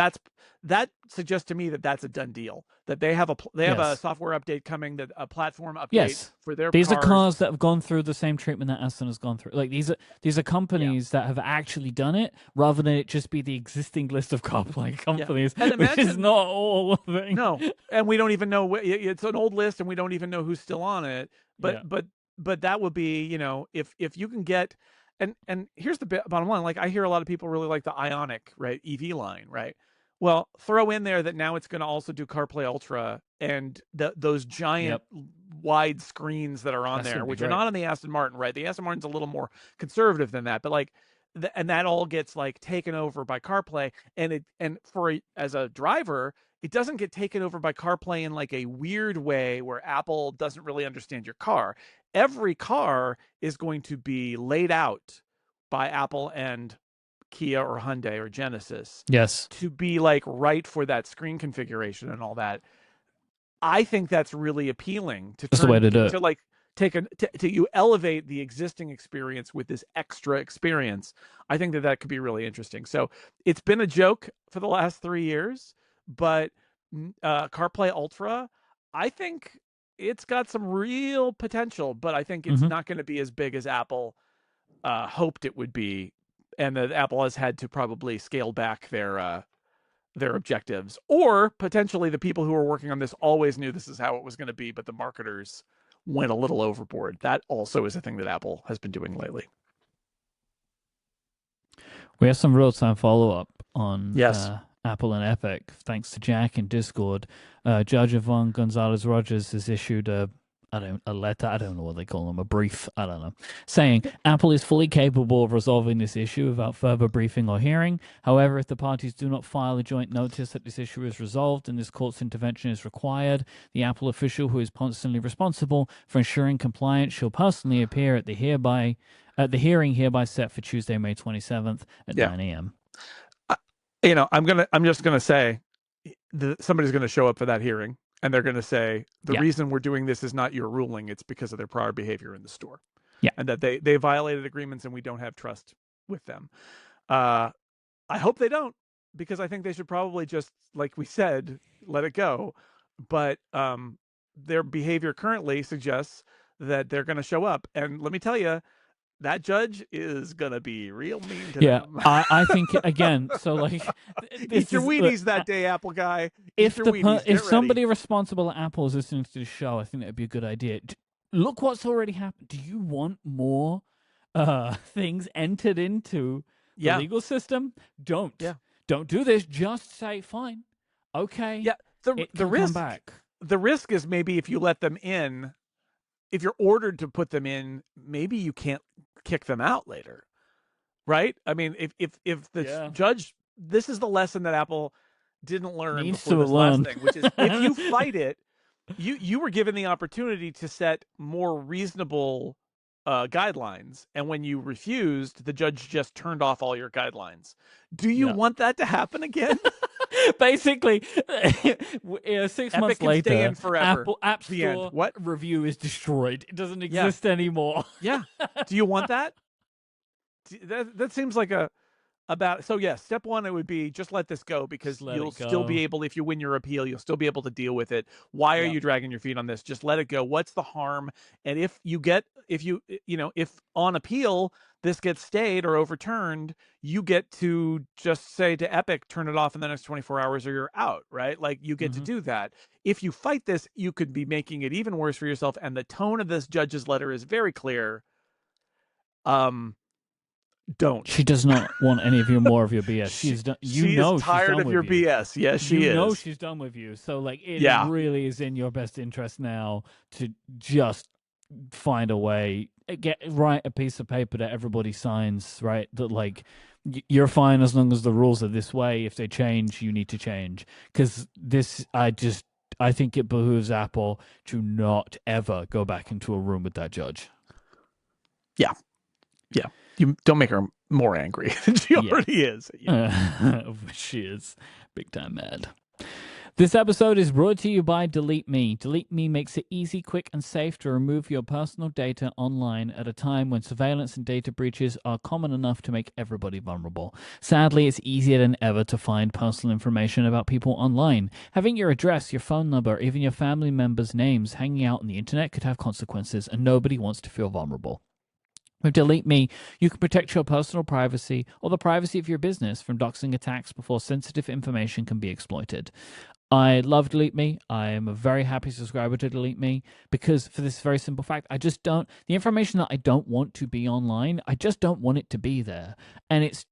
that suggests to me that that's a done deal. That they have a software update coming, that a platform update for their these cars. are cars that have gone through the same treatment that Aston has gone through. Like these are companies that have actually done it, rather than it just be the existing list of CarPlay companies, which is not all of it. No, and we don't even know. It's an old list, and we don't even know who's still on it. But that would be, if you can get. And here's the bottom line. Like, I hear a lot of people really like the Ionic, right, EV line, right? Well, throw in there that now it's going to also do CarPlay Ultra and those giant wide screens that are on there, which are not on the Aston Martin, right? The Aston Martin's a little more conservative than that, but like, and that all gets like taken over by CarPlay, as a driver, it doesn't get taken over by CarPlay in like a weird way where Apple doesn't really understand your car. Every car is going to be laid out by Apple and Kia or Hyundai or Genesis. Yes. To be like right for that screen configuration and all that. I think that's really appealing to that's the way to do it. To like you elevate the existing experience with this extra experience. I think that could be really interesting. So it's been a joke for the last 3 years, but CarPlay Ultra, I think it's got some real potential, but I think it's not going to be as big as Apple hoped it would be, and that Apple has had to probably scale back their objectives, or potentially the people who are working on this always knew this is how it was going to be, but the marketers went a little overboard. That also is a thing that Apple has been doing lately. We have some real-time follow-up on Apple and Epic, thanks to Jack in Discord. Judge Yvonne Gonzalez-Rogers has issued a letter, I don't know what they call them, a brief, I don't know, saying Apple is fully capable of resolving this issue without further briefing or hearing. However, if the parties do not file a joint notice that this issue is resolved and this court's intervention is required, the Apple official who is personally responsible for ensuring compliance shall personally appear at the hearing hereby set for Tuesday, May 27th at 9 a.m. I'm just gonna say somebody's gonna show up for that hearing, and they're gonna say the reason we're doing this is not your ruling; it's because of their prior behavior in the store, and that they violated agreements, and we don't have trust with them. I hope they don't, because I think they should probably just, like we said, let it go. But their behavior currently suggests that they're going to show up, and let me tell you, that judge is gonna be real mean to them. I think again. So like, eat your Wheaties that day, Apple guy. If somebody responsible at Apple is listening to the show, I think that'd be a good idea. Look what's already happened. Do you want more things entered into the legal system? Don't do this. Just say fine, okay. Yeah, the risk is maybe if you let them in. If you're ordered to put them in, maybe you can't kick them out later, right? I mean, if the judge, this is the lesson that Apple didn't learn before this last thing, which is if you fight it, you were given the opportunity to set more reasonable guidelines, and when you refused, the judge just turned off all your guidelines. Do you want that to happen again? Basically, 6 months later, Apple App Store review is destroyed. It doesn't exist anymore. Do you want that? That seems like step one, it would be just let this go, because you'll still be able, if you win your appeal, you'll still be able to deal with it. Why are you dragging your feet on this? Just let it go. What's the harm? And if on appeal this gets stayed or overturned, you get to just say to Epic, turn it off in the next 24 hours or you're out, right? Like, you get to do that. If you fight this, you could be making it even worse for yourself. And the tone of this judge's letter is very clear. Don't. She does not want any of more of your BS. She's done. She's tired of your BS. Yes, she is. You know she's done with you. So like, it really is in your best interest now to just find a way, write a piece of paper that everybody signs, right? That like, you're fine as long as the rules are this way. If they change, you need to change. Because this, I think it behooves Apple to not ever go back into a room with that judge. Yeah. You don't make her more angry than she already is. She is big time mad. This episode is brought to you by Delete Me. Delete Me makes it easy, quick, and safe to remove your personal data online at a time when surveillance and data breaches are common enough to make everybody vulnerable. Sadly, it's easier than ever to find personal information about people online. Having your address, your phone number, even your family members' names hanging out on the internet could have consequences, and nobody wants to feel vulnerable. With Delete Me, you can protect your personal privacy or the privacy of your business from doxing attacks before sensitive information can be exploited. I love Delete Me. I am a very happy subscriber to Delete Me because for this very simple fact, I just don't, the information that I don't want to be online, I just don't want it to be there. And it's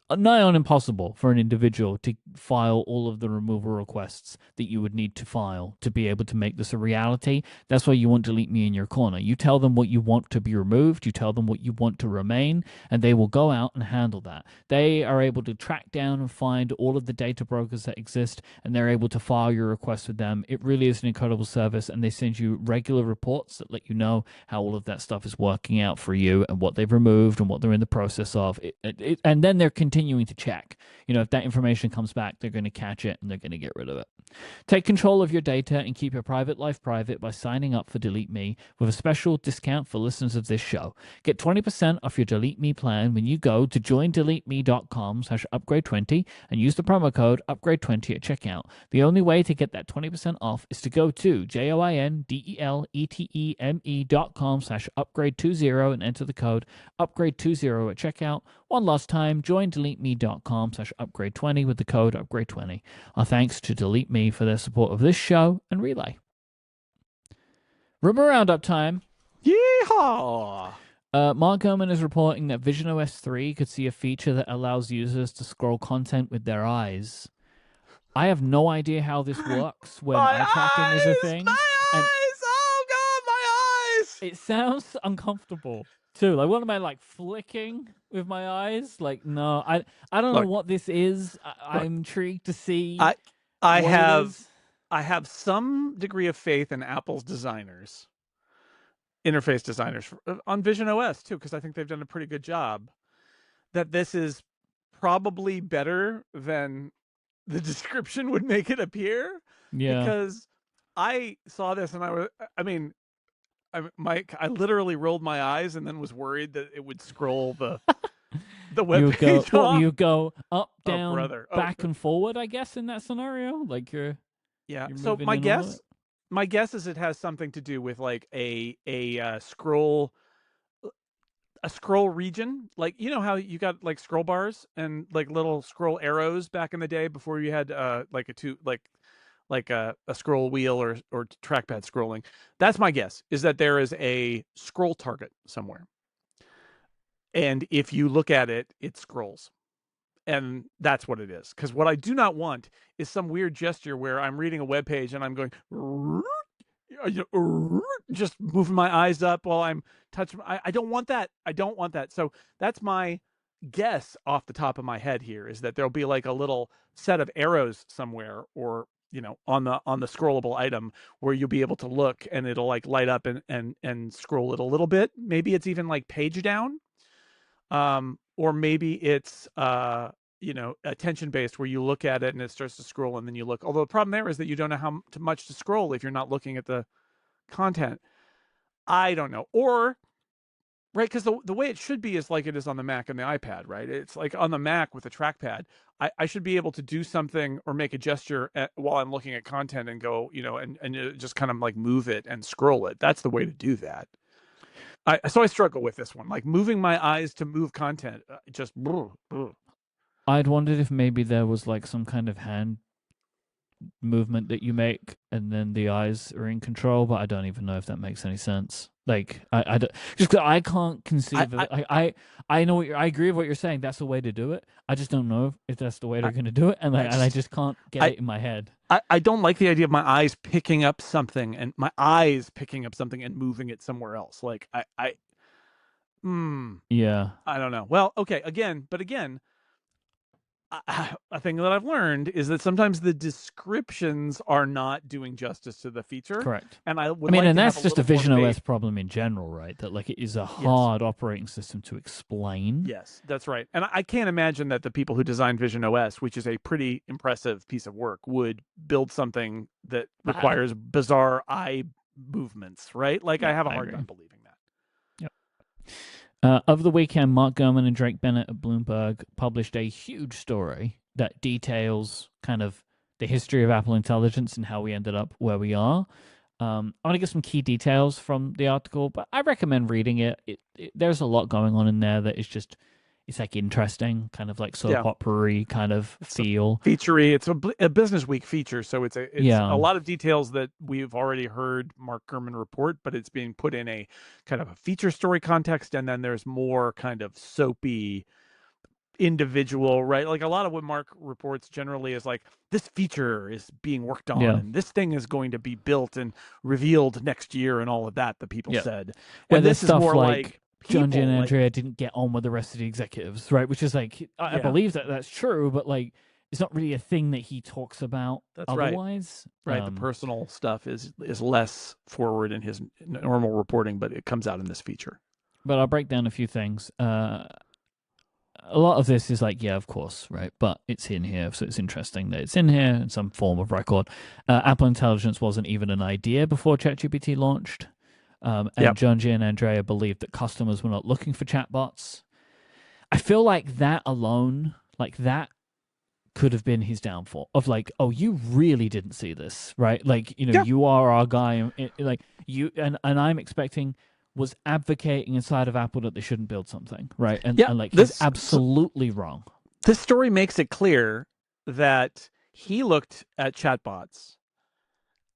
nigh on impossible for an individual to file all of the removal requests that you would need to file to be able to make this a reality. That's why you want Delete Me in your corner. You tell them what you want to be removed, you tell them what you want to remain, and they will go out and handle that. They are able to track down and find all of the data brokers that exist, and they're able to file your request with them. It really is an incredible service, and they send you regular reports that let you know how all of that stuff is working out for you and what they've removed and what they're in the process of. And then they're continuing to check. If that information comes back, they're going to catch it and they're going to get rid of it. Take control of your data and keep your private life private by signing up for Delete Me with a special discount for listeners of this show. Get 20% off your Delete Me plan when you go to joindeleteme.com/upgrade20 and use the promo code upgrade20 at checkout. The only way to get that 20% off is to go to joindeleteme.com/upgrade20 and enter the code upgrade20 at checkout. One last time, joindeleteme.com/upgrade20 with the code upgrade20. Our thanks to Delete Me for their support of this show and Relay. Rumor Roundup time. Yeehaw! Mark Gurman is reporting that visionOS 3 could see a feature that allows users to scroll content with their eyes. I have no idea how this works when eye tracking is a thing. My eyes! Oh God, my eyes! It sounds uncomfortable too. Like, what am I, like, flicking with my eyes? Like, no, I don't know what this is. I'm intrigued to see. I have some degree of faith in Apple's designers, interface designers on visionOS too, because I think they've done a pretty good job. That this is probably better than the description would make it appear. Yeah. Because I saw this and I literally rolled my eyes and then was worried that it would scroll the web page. You go up, down, back and forward, I guess, in that scenario. Like you're so my guess is it has something to do with like a scroll region. Like, you know how you got like scroll bars and like little scroll arrows back in the day before you had like a scroll wheel or trackpad scrolling. That's my guess, is that there is a scroll target somewhere. And if you look at it, it scrolls. And that's what it is. Because what I do not want is some weird gesture where I'm reading a web page and I'm going, just moving my eyes up while I'm touching. I don't want that. I don't want that. So that's my guess off the top of my head here, is that there'll be like a little set of arrows somewhere, or on the scrollable item, where you'll be able to look and it'll like light up and scroll it a little bit. Maybe it's even like page down, or maybe it's attention based, where you look at it and it starts to scroll and then you look. Although the problem there is that you don't know how much to scroll if you're not looking at the content. I don't know. Or right, because the way it should be is like it is on the Mac and the iPad, right? It's like on the Mac with the trackpad. I should be able to do something or make a gesture while I'm looking at content and go, and just kind of like move it and scroll it. That's the way to do that. So I struggle with this one, like moving my eyes to move content. Just. I'd wondered if maybe there was like some kind of hand movement that you make and then the eyes are in control, but I don't even know if that makes any sense. Like I can't conceive of it. I know I agree with what you're saying. That's the way to do it. I just don't know if that's the way they're going to do it, and I just can't get it in my head. I don't like the idea of my eyes picking up something and moving it somewhere else. Like yeah. I don't know. Well, okay. Again, a thing that I've learned is that sometimes the descriptions are not doing justice to the feature. Correct. And I would I mean, like and to have that's a just a little more Vision OS faith. problem in general, right? That like it is a Yes. hard operating system to explain. Yes, that's right. And I can't imagine that the people who designed Vision OS, which is a pretty impressive piece of work, would build something that requires bizarre eye movements, right? Like, I have a hard time believing that. Over the weekend, Mark Gurman and Drake Bennett at Bloomberg published a huge story that details kind of the history of Apple Intelligence and how we ended up where we are. I want to get some key details from the article, but I recommend reading it. There's a lot going on in there that is just, it's like interesting, kind of like soap opera-y kind of feel. Featurey. It's a Business Week feature, so it's a lot of details that we've already heard Mark Gurman report, but it's being put in a kind of a feature story context, and then there's more kind of soapy individual, right? Like, a lot of what Mark reports generally is like, this feature is being worked on and this thing is going to be built and revealed next year and all of that people said. When this is more like John G and Andrea didn't get on with the rest of the executives, right? Which is like, I believe that's true, but like, it's not really a thing that he talks about otherwise. Right. The personal stuff is less forward in his normal reporting, but it comes out in this feature. But I'll break down a few things. A lot of this is like, yeah, of course, right? But it's in here, so it's interesting that it's in here in some form of record. Apple Intelligence wasn't even an idea before ChatGPT launched. And John G and Andrea believed that customers were not looking for chatbots. I feel like that alone, like that could have been his downfall of like, oh, you really didn't see this, right? Like, you are our guy. Like you, and I'm expecting was advocating inside of Apple that they shouldn't build something, right? And like, he's absolutely wrong. This story makes it clear that he looked at chatbots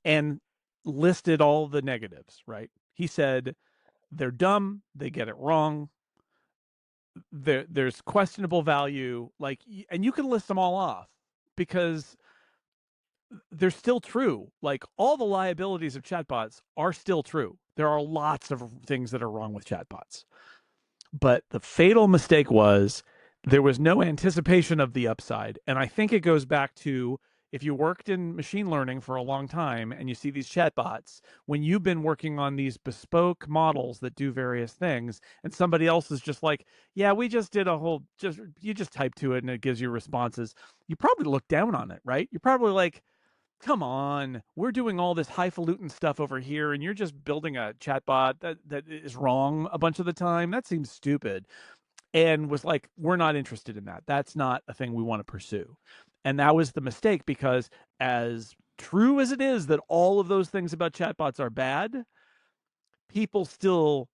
and listed all the negatives, right? He said, they're dumb, they get it wrong, there's questionable value, like, and you can list them all off because they're still true. Like, all the liabilities of chatbots are still true. There are lots of things that are wrong with chatbots. But the fatal mistake was there was no anticipation of the upside. And I think it goes back to, if you worked in machine learning for a long time and you see these chatbots, when you've been working on these bespoke models that do various things, and somebody else is just like, yeah, we just did you just type to it and it gives you responses, you probably look down on it, right? You're probably like, come on, we're doing all this highfalutin stuff over here, and you're just building a chatbot that is wrong a bunch of the time. That seems stupid. And was like, we're not interested in that. That's not a thing we want to pursue. And that was the mistake, because as true as it is that all of those things about chatbots are bad, people still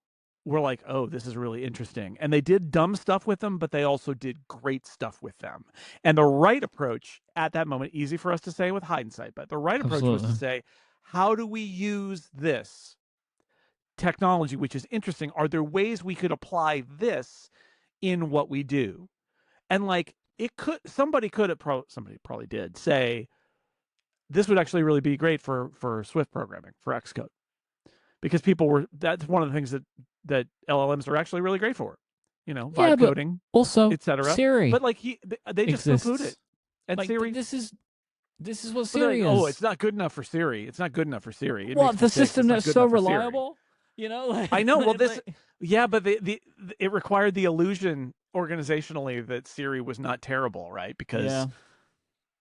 were like, oh, this is really interesting. And they did dumb stuff with them, but they also did great stuff with them. And the right approach at that moment, easy for us to say with hindsight, but the right approach was to say, how do we use this technology, which is interesting? Are there ways we could apply this in what we do? And like, somebody probably did say, this would actually really be great for Swift programming, for Xcode. Because that's one of the things that LLMs are actually really great for, vibe coding, also etc. Siri. But like, they just poo-pooed it. And like, Siri, this is what Siri is. Oh, it's not good enough for Siri. It's not good enough for Siri. The system that's so reliable, like, I know. Well, but it required the illusion organizationally that Siri was not terrible, right? Because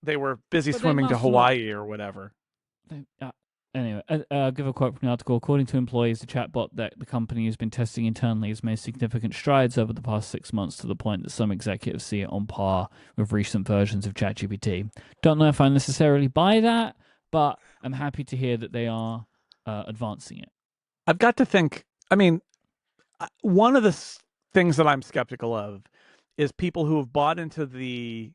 they were busy swimming to Hawaii or whatever. Anyway, I'll give a quote from the article. According to employees, the chatbot that the company has been testing internally has made significant strides over the past 6 months, to the point that some executives see it on par with recent versions of ChatGPT. Don't know if I necessarily buy that, but I'm happy to hear that they are advancing it. I've got to think, I mean, one of the things that I'm skeptical of is people who have bought into the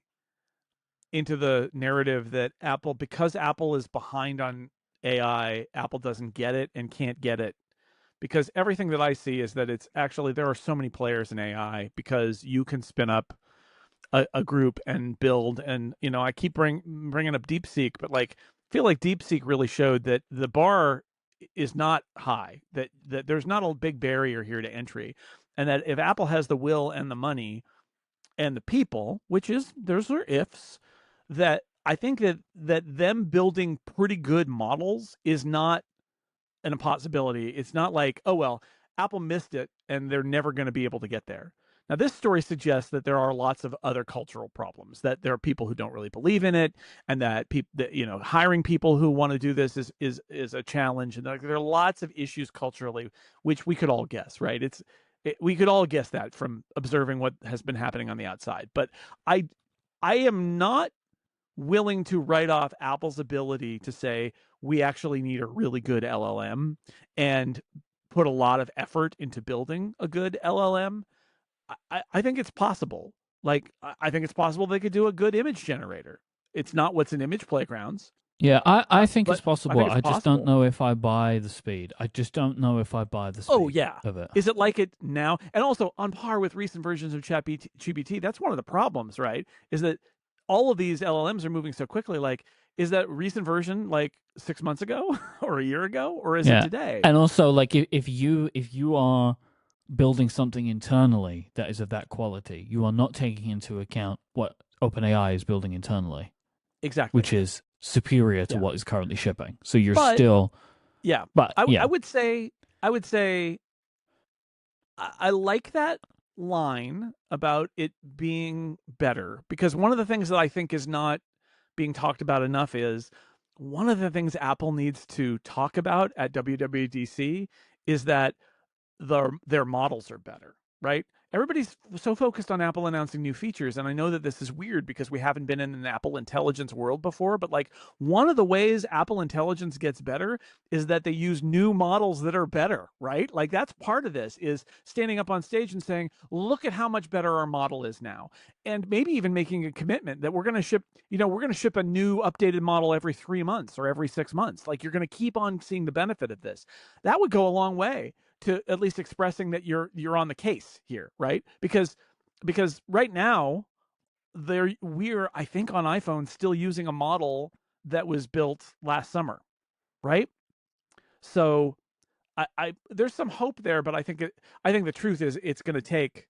narrative that because Apple is behind on AI, Apple doesn't get it and can't get it. Because everything that I see is that it's actually, there are so many players in AI, because you can spin up a group and build. And, I keep bringing up DeepSeek, but like, I feel like DeepSeek really showed that the bar is not high, that there's not a big barrier here to entry. And that if Apple has the will and the money and the people, which is, those are ifs, that I think that them building pretty good models is not an impossibility. It's not like, oh, well, Apple missed it and they're never going to be able to get there. Now, this story suggests that there are lots of other cultural problems, that there are people who don't really believe in it, and that hiring people who want to do this is a challenge, and there are lots of issues culturally, which we could all guess, right? We could all guess that from observing what has been happening on the outside. But I am not willing to write off Apple's ability to say we actually need a really good LLM and put a lot of effort into building a good LLM. I think it's possible. Like, I think it's possible they could do a good image generator. It's not what's in Image Playgrounds. Yeah, I think it's possible. I just don't know if I buy the speed. I just don't know if I buy the speed of it. Is it like it now? And also, on par with recent versions of ChatGPT, that's one of the problems, right? Is that all of these LLMs are moving so quickly. Like, is that recent version like 6 months ago or a year ago, or is it today? And also, like, if you are building something internally that is of that quality, you are not taking into account what OpenAI is building internally. Exactly. Which is superior to what is currently shipping. So you're but, still... Yeah. But I would say I like that line about it being better, because one of the things that I think is not being talked about enough is one of the things Apple needs to talk about at WWDC is that their models are better, right? Everybody's so focused on Apple announcing new features, and I know that this is weird because we haven't been in an Apple Intelligence world before, but like, one of the ways Apple Intelligence gets better is that they use new models that are better, right? Like, that's part of this, is standing up on stage and saying, look at how much better our model is now. And maybe even making a commitment that we're going to ship a new updated model every 3 months or every 6 months. Like, you're going to keep on seeing the benefit of this. That would go a long way to at least expressing that you're on the case here, right? Because right now we're, I think, on iPhone still using a model that was built last summer, right? So I there's some hope there, but I think the truth is it's going to take.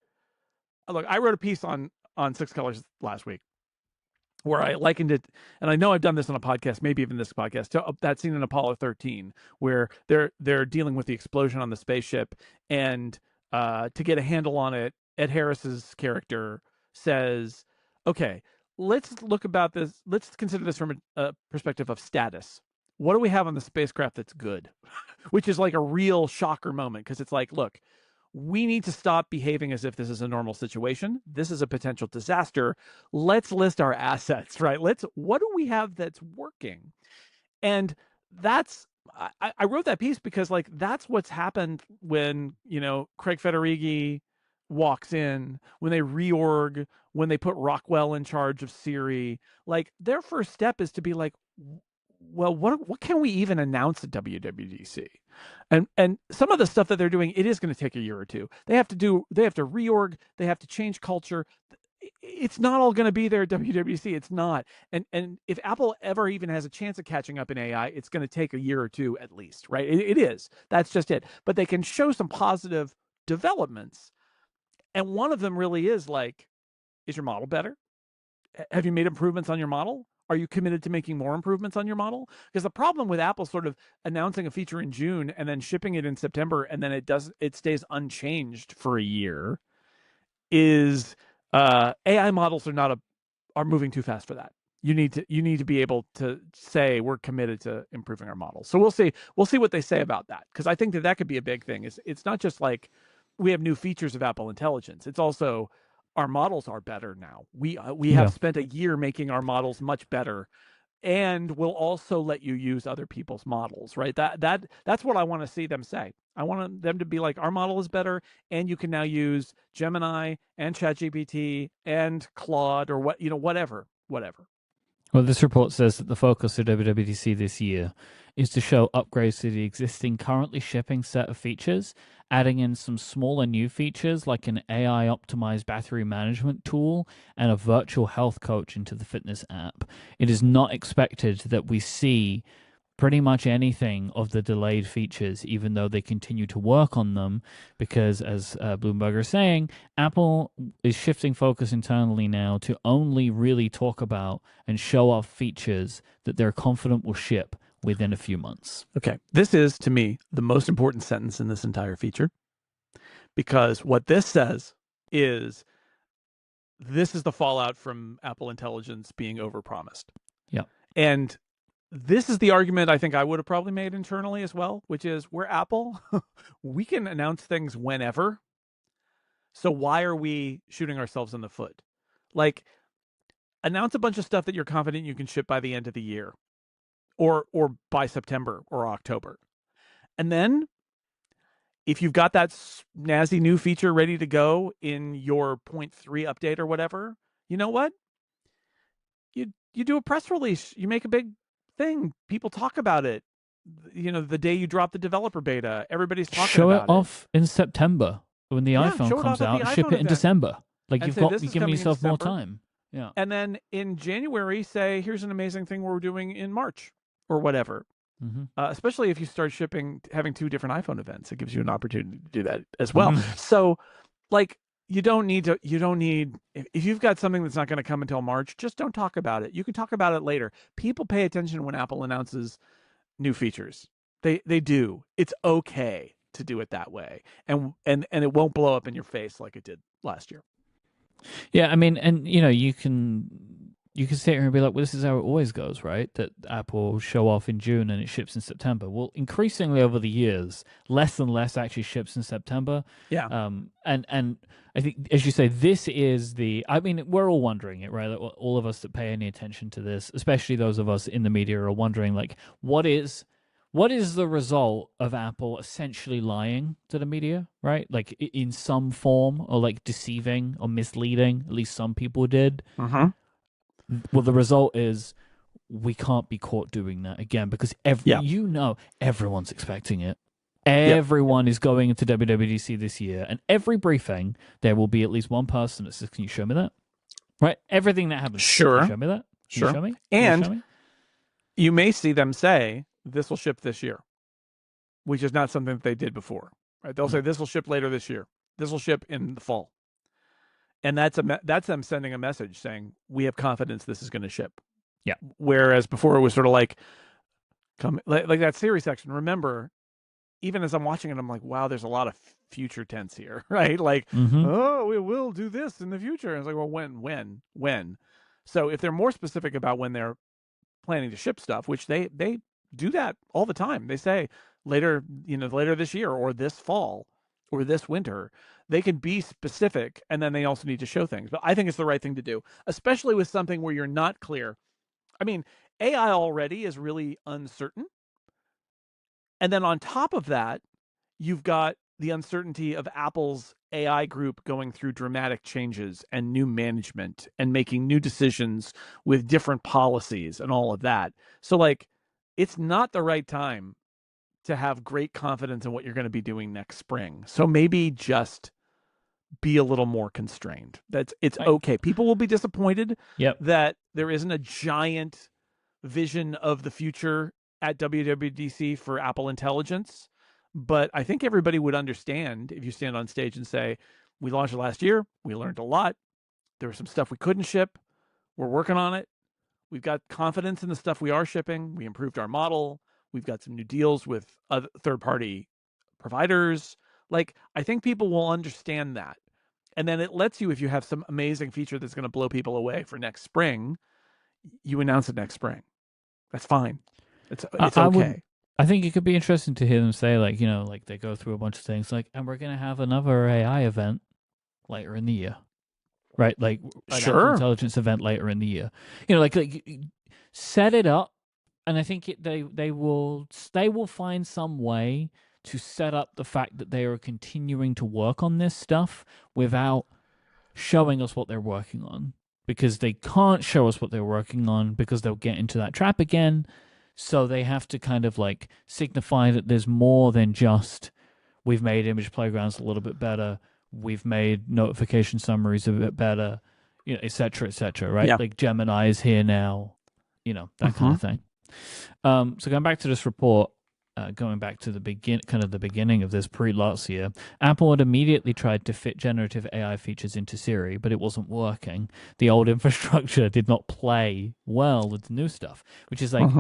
Look, I wrote a piece on Six Colors last week where I likened it, and I know I've done this on a podcast, maybe even this podcast, to that scene in Apollo 13 where they're dealing with the explosion on the spaceship, and to get a handle on it, Ed Harris's character says, "Okay, let's consider this from a perspective of status. What do we have on the spacecraft that's good?" Which is like a real shocker moment, because it's like, look, we need to stop behaving as if this is a normal situation. This is a potential disaster. Let's list our assets, right? What do we have that's working? And I wrote that piece because, like, that's what's happened when, Craig Federighi walks in, when they reorg, when they put Rockwell in charge of Siri. Like, their first step is to be like, well, what can we even announce at WWDC? And some of the stuff that they're doing, it is going to take a year or two. They have to reorg, they have to change culture. It's not all going to be there at WWDC. It's not. And if Apple ever even has a chance of catching up in AI, it's going to take a year or two at least, right? It is. That's just it. But they can show some positive developments. And one of them really is like, is your model better? Have you made improvements on your model? Are you committed to making more improvements on your model? Because the problem with Apple sort of announcing a feature in June and then shipping it in September, and then it stays unchanged for a year, is AI models are moving too fast for that. You need to be able to say we're committed to improving our models. So we'll see what they say about that, because I think that could be a big thing. It's not just like we have new features of Apple Intelligence. It's also our models are better now. We have spent a year making our models much better, and we'll also let you use other people's models, right? That's what I want to see them say. I want them to be like, our model is better, and you can now use Gemini and ChatGPT and Claude or whatever. Well, this report says that the focus of WWDC this year is to show upgrades to the existing currently shipping set of features, adding in some smaller new features like an AI-optimized battery management tool and a virtual health coach into the fitness app. It is not expected that we see pretty much anything of the delayed features, even though they continue to work on them, because as Bloomberg is saying, Apple is shifting focus internally now to only really talk about and show off features that they're confident will ship within a few months. Okay. This is, to me, the most important sentence in this entire feature, because what this says is this is the fallout from Apple Intelligence being overpromised. Yeah. And this is the argument I think I would have probably made internally as well, which is we're Apple. We can announce things whenever. So why are we shooting ourselves in the foot? Like, announce a bunch of stuff that you're confident you can ship by the end of the year or by September or October. And then if you've got that snazzy new feature ready to go in your 0.3 update or whatever, you know what? You do a press release. You make a big thing. People talk about it. You know, the day you drop the developer beta, everybody's talking Show about it off in September when the iPhone comes out, and ship it in December. Like, you're giving yourself more time. Yeah. And then in January, say, here's an amazing thing we're doing in March or whatever. Mm-hmm. Especially if you start having 2 different iPhone events, it gives you an opportunity to do that as well. Mm-hmm. So, like, you don't need, if you've got something that's not going to come until March, just don't talk about it. You can talk about it later. People pay attention when Apple announces new features. They do. It's okay to do it that way. And it won't blow up in your face like it did last year. Yeah, I mean, and you can sit here and be like, well, this is how it always goes, right? That Apple show off in June and it ships in September. Well, increasingly over the years, less and less actually ships in September. Yeah. And I think, as you say, this is I mean, we're all wondering it, right? Like, all of us that pay any attention to this, especially those of us in the media, are wondering, like, what is the result of Apple essentially lying to the media, right? Like, in some form, or like deceiving or misleading, at least some people did. Mm-hmm. Well, the result is we can't be caught doing that again, because everyone's expecting it. Everyone is going into WWDC this year, and every briefing there will be at least one person that says, "Can you show me that?" Right? Everything that happens. Sure. Can you show me that? Can sure. You show me? And you may see them say, "This will ship this year," which is not something that they did before. Right? They'll say, "This will ship later this year. This will ship in the fall." And that's them sending a message saying, we have confidence this is going to ship. Yeah. Whereas before it was sort of like that Siri section. Remember, even as I'm watching it, I'm like, wow, there's a lot of future tense here, right? Like, oh, we will do this in the future. And it's like, well, when? So if they're more specific about when they're planning to ship stuff, which they do that all the time. They say later this year or this fall or this winter. They can be specific, and then they also need to show things. But I think it's the right thing to do, especially with something where you're not clear. I mean, AI already is really uncertain. And then on top of that, you've got the uncertainty of Apple's AI group going through dramatic changes and new management and making new decisions with different policies and all of that. So, like, it's not the right time to have great confidence in what you're going to be doing next spring. So maybe just be a little more constrained. It's okay. People will be disappointed that there isn't a giant vision of the future at WWDC for Apple Intelligence. But I think everybody would understand if you stand on stage and say, we launched it last year. We learned a lot. There was some stuff we couldn't ship. We're working on it. We've got confidence in the stuff we are shipping. We improved our model. We've got some new deals with other third-party providers. Like, I think people will understand that. And then it lets you, if you have some amazing feature that's going to blow people away for next spring, you announce it next spring. That's fine. It's okay. I think it could be interesting to hear them say, like, like they go through a bunch of things, like, and we're going to have another AI event later in the year, right? Like, an intelligence event later in the year. Like set it up, and I think they will find some way to set up the fact that they are continuing to work on this stuff without showing us what they're working on, because they can't show us what they're working on because they'll get into that trap again. So they have to kind of like signify that there's more than just, we've made image playgrounds a little bit better, we've made notification summaries a bit better, et cetera, right? Yeah. Like Gemini is here now, that kind of thing. So going back to this report, going back to the beginning of this last year, Apple had immediately tried to fit generative AI features into Siri, but it wasn't working. The old infrastructure did not play well with the new stuff, which is like,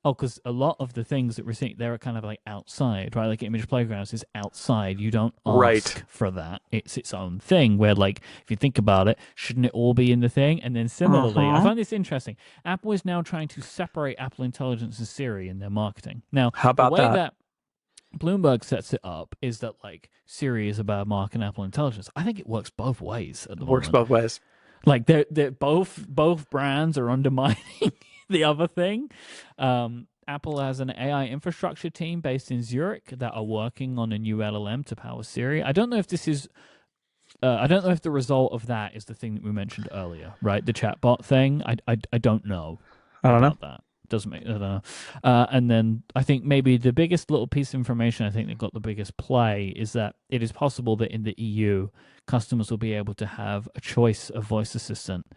because a lot of the things that we're seeing, they're kind of like outside, right? Like Image Playgrounds is outside. You don't ask for that. It's its own thing where, like, if you think about it, shouldn't it all be in the thing? And then similarly, I find this interesting. Apple is now trying to separate Apple Intelligence and Siri in their marketing. Now, how about the way that Bloomberg sets it up is that, like, Siri is about marketing Apple Intelligence. I think it works both ways at the moment. Works both ways. Like, they're both brands are undermining the other thing. Apple has an AI infrastructure team based in Zurich that are working on a new LLM to power Siri. I don't know if this is. I don't know if the result of that is the thing that we mentioned earlier, right? The chatbot thing. I don't know. I don't know. That doesn't make. I don't know. And then I think maybe the biggest little piece of information I think that got the biggest play is that it is possible that in the EU, customers will be able to have a choice of voice assistant,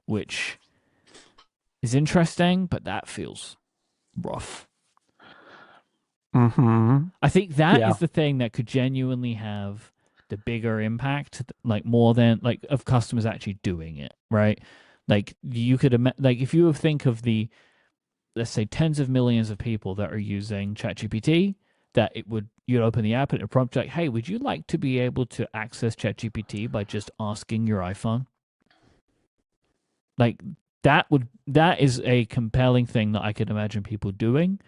which is interesting, but that feels rough. I think that is the thing that could genuinely have the bigger impact, like more than like of customers actually doing it, right? Like you could like if you think of the, let's say, tens of millions of people that are using ChatGPT, that you'd open the app and it would prompt like, hey, would you like to be able to access ChatGPT by just asking your iPhone? Like that is a compelling thing that I could imagine people doing.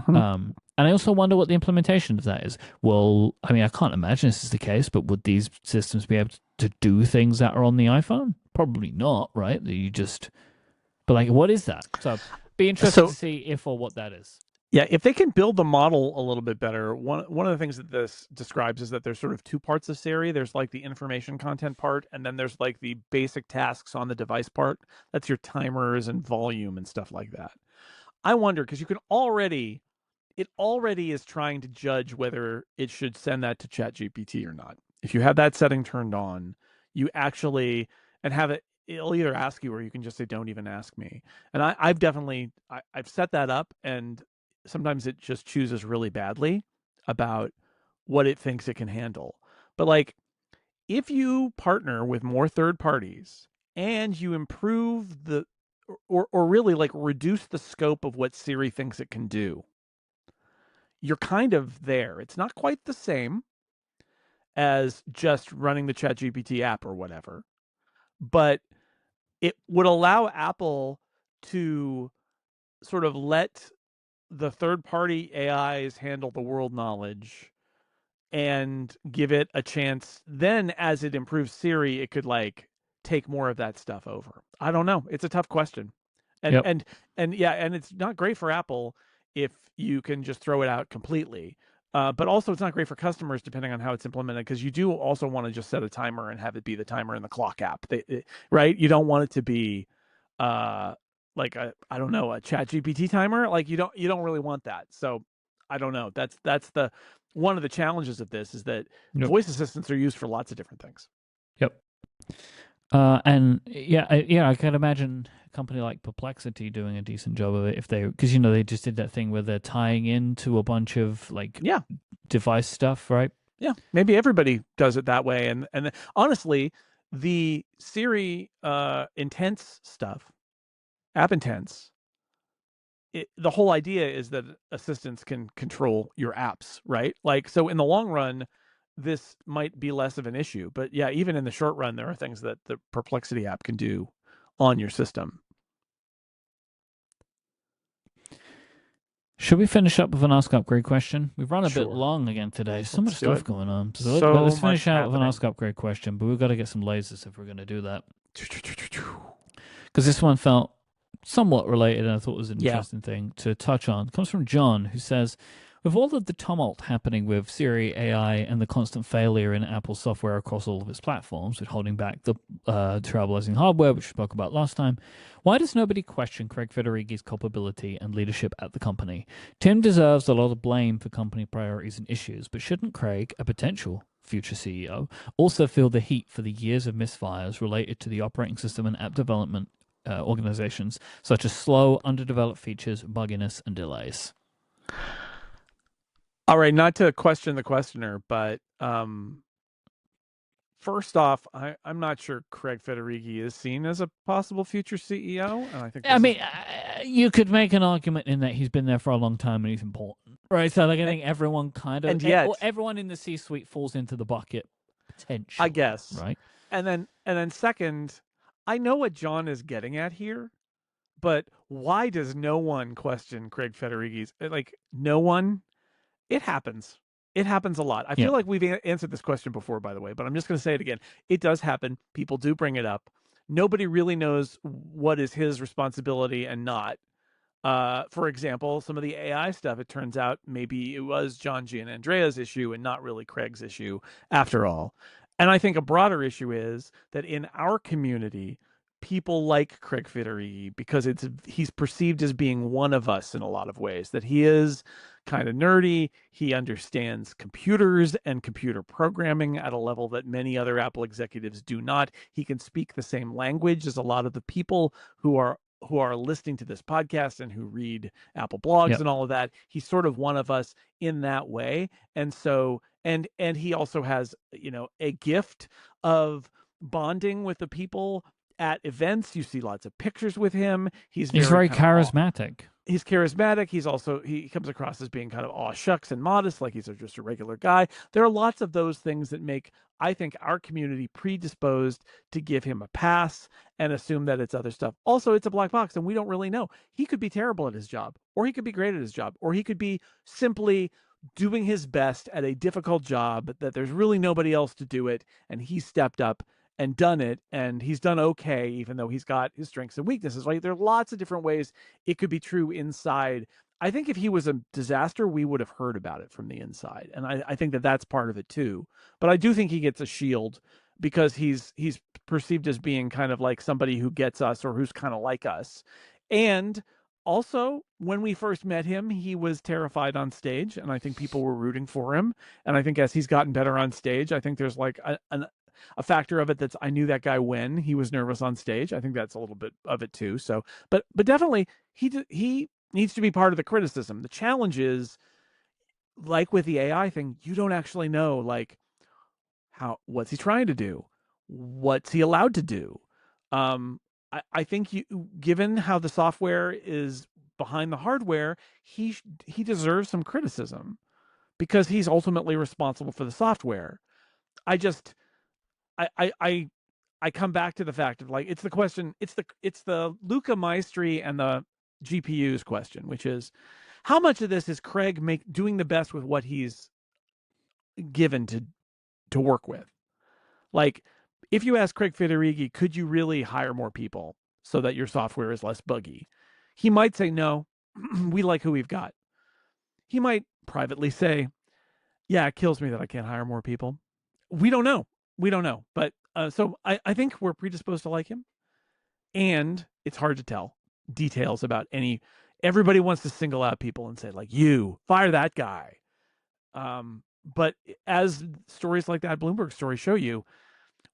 And I also wonder what the implementation of that is. Well, I mean, I can't imagine this is the case, but would these systems be able to do things that are on the iPhone? Probably not, right? But like, what is that? So be interested to see if or what that is. Yeah, if they can build the model a little bit better, one of the things that this describes is that there's sort of two parts of Siri. There's like the information content part, and then there's like the basic tasks on the device part. That's your timers and volume and stuff like that. I wonder, because it already is trying to judge whether it should send that to ChatGPT or not. If you have that setting turned on, you actually, and have it, it'll either ask you or you can just say, don't even ask me. And I've set that up, and sometimes it just chooses really badly about what it thinks it can handle. But like, if you partner with more third parties and you improve or really like reduce the scope of what Siri thinks it can do, you're kind of there. It's not quite the same as just running the ChatGPT app or whatever, but it would allow Apple to sort of let the third-party AIs handle the world knowledge and give it a chance. Then as it improves Siri, it could like take more of that stuff over. I don't know. It's a tough question. And it's not great for Apple if you can just throw it out completely. But also it's not great for customers depending on how it's implemented, because you do also want to just set a timer and have it be the timer in the clock app. Right? You don't want it to be like a ChatGPT timer. Like you don't really want that. So I don't know. That's the one of the challenges of this, is that voice assistants are used for lots of different things. Yep. And I can imagine a company like Perplexity doing a decent job of it because they just did that thing where they're tying into a bunch of like device stuff, right? Yeah, maybe everybody does it that way. And honestly, the Siri Intense stuff, App Intense, the whole idea is that assistants can control your apps, right? Like, so in the long run, this might be less of an issue. But yeah, even in the short run, there are things that the Perplexity app can do on your system. Should we finish up with an Ask Upgrade question? We've run a bit long again today. So much stuff going on. So let's finish out with an Ask Upgrade question, but we've got to get some lasers if we're going to do that. Because this one felt somewhat related, and I thought was an interesting thing to touch on. It comes from John, who says, with all of the tumult happening with Siri AI and the constant failure in Apple software across all of its platforms, with holding back the trailblazing hardware, which we spoke about last time, why does nobody question Craig Federighi's culpability and leadership at the company? Tim deserves a lot of blame for company priorities and issues, but shouldn't Craig, a potential future CEO, also feel the heat for the years of misfires related to the operating system and app development organizations, such as slow, underdeveloped features, bugginess, and delays. All right, not to question the questioner, but first off, I'm not sure Craig Federighi is seen as a possible future CEO, and I think you could make an argument in that he's been there for a long time and he's important, right? So, like, I think everyone kind of, and yet, everyone in the C-suite falls into the bucket potentially, I guess, right? And then second, I know what John is getting at here, but why does no one question Craig Federighi's? Like, no one. It happens. It happens a lot. I feel like we've answered this question before, by the way, but I'm just going to say it again. It does happen. People do bring it up. Nobody really knows what is his responsibility and not. For example, some of the AI stuff, it turns out maybe it was John Gianandrea's issue and not really Craig's issue after all. And I think a broader issue is that in our community, people like Craig Federighi because he's perceived as being one of us in a lot of ways, that he is kind of nerdy. He understands computers and computer programming at a level that many other Apple executives do not. He can speak the same language as a lot of the people who are listening to this podcast and who read Apple blogs and all of that. He's sort of one of us in that way. And so, and he also has, a gift of bonding with the people at events. You see lots of pictures with him. He's very charismatic. He's charismatic. He comes across as being kind of aw shucks and modest, like he's just a regular guy. There are lots of those things that make, I think, our community predisposed to give him a pass and assume that it's other stuff. Also, it's a black box, and we don't really know. He could be terrible at his job, or he could be great at his job, or he could be simply doing his best at a difficult job that there's really nobody else to do it, and he stepped up and done it, and he's done okay, even though he's got his strengths and weaknesses, right? There are lots of different ways it could be true inside. I think if he was a disaster, we would have heard about it from the inside. And I think that that's part of it too. But I do think he gets a shield because he's perceived as being kind of like somebody who gets us or who's kind of like us. And also, when we first met him, he was terrified on stage, and I think people were rooting for him. And I think as he's gotten better on stage, I think there's like a factor of it that's I knew that guy when he was nervous on stage. I think that's a little bit of it too. So, but definitely he needs to be part of the criticism. The challenge is, like with the AI thing, you don't actually know like what's he trying to do, what's he allowed to do. I think given how the software is behind the hardware, he deserves some criticism because he's ultimately responsible for the software. I come back to the fact of like, it's the question, it's the Luca Maestri and the GPUs question, which is how much of this is Craig doing the best with what he's given to work with? Like, if you ask Craig Federighi, could you really hire more people so that your software is less buggy? He might say, no, we like who we've got. He might privately say, yeah, it kills me that I can't hire more people. We don't know. But so I think we're predisposed to like him. And it's hard to tell details about everybody wants to single out people and say, like, you fire that guy. But as stories like that Bloomberg story show you,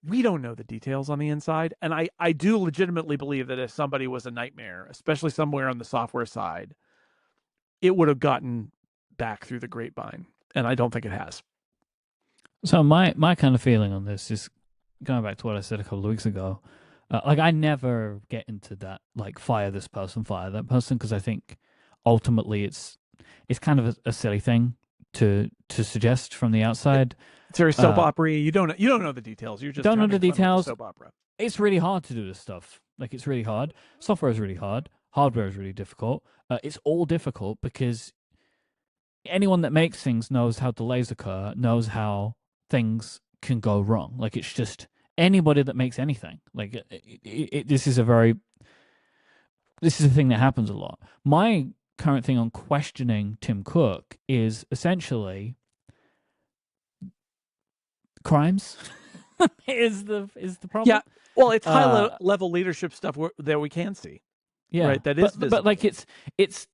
we don't know the details on the inside. And I do legitimately believe that if somebody was a nightmare, especially somewhere on the software side, it would have gotten back through the grapevine. And I don't think it has. So my kind of feeling on this is going back to what I said a couple of weeks ago. Like, I never get into that, like, fire this person, fire that person, because I think ultimately it's kind of a silly thing to suggest from the outside. It's very soap opera. You don't know the details. You just don't know the details. Soap opera. It's really hard to do this stuff. Like, it's really hard. Software is really hard. Hardware is really difficult. It's all difficult because anyone that makes things knows how delays occur, knows how things can go wrong. Like, it's just anybody that makes anything. Like, this is a thing that happens a lot. My current thing on questioning Tim Cook is essentially crimes is the problem. Yeah, well, it's high level leadership stuff that we can see. Yeah, right. That is visible. But like, it's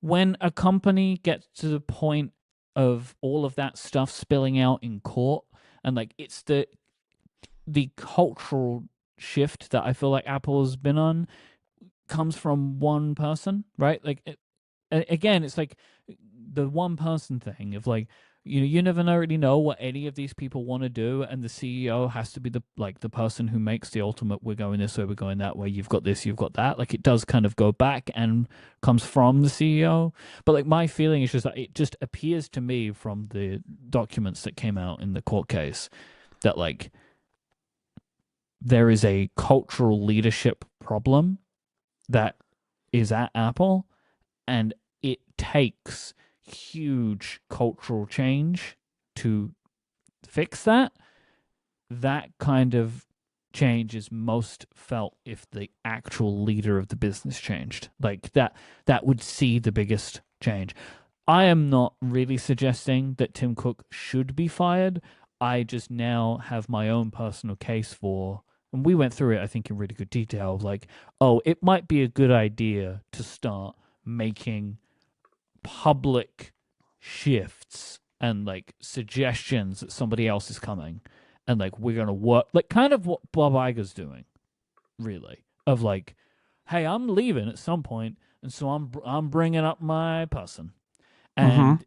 when a company gets to the point of all of that stuff spilling out in court, and like, it's the cultural shift that I feel like Apple has been on comes from one person, right? Like, again, it's like the one person thing of like, you never really know what any of these people want to do, and the CEO has to be the person who makes the ultimate, we're going this way, we're going that way, you've got this, you've got that. Like, it does kind of go back and comes from the CEO. But like, my feeling is just that it just appears to me from the documents that came out in the court case that like there is a cultural leadership problem that is at Apple, and it takes huge cultural change to fix that. That kind of change is most felt if the actual leader of the business changed. Like that would see the biggest change. I am not really suggesting that Tim Cook should be fired. I just now have my own personal case for, and we went through it, I think, in really good detail, like, oh, it might be a good idea to start making public shifts and like suggestions that somebody else is coming, and like we're gonna work, like kind of what Bob Iger's doing, really, of like, hey, I'm leaving at some point, and so I'm bringing up my person. And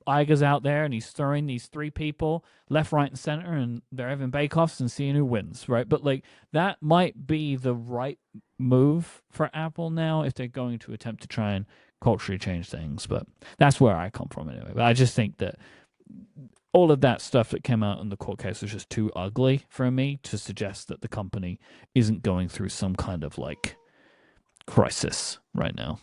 Iger's out there and he's throwing these three people left, right, and center, and they're having bake-offs and seeing who wins, right? But like that might be the right move for Apple now if they're going to attempt to try and culturally change things. But that's where I come from anyway. But I just think that all of that stuff that came out in the court case was just too ugly for me to suggest that the company isn't going through some kind of like crisis right now.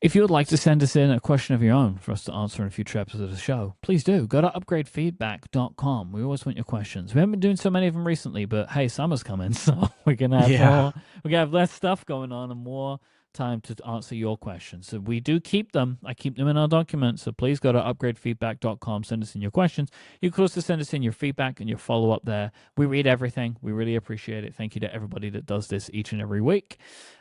If you would like to send us in a question of your own for us to answer in a future episodes of the show, please do. Go to upgradefeedback.com. We always want your questions. We haven't been doing so many of them recently, but hey, summer's coming, so we're gonna have more. We're gonna have less stuff going on and more time to answer your questions. So we do keep them. I keep them in our documents. So please go to upgradefeedback.com. Send us in your questions. You can also send us in your feedback and your follow-up there. We read everything. We really appreciate it. Thank you to everybody that does this each and every week.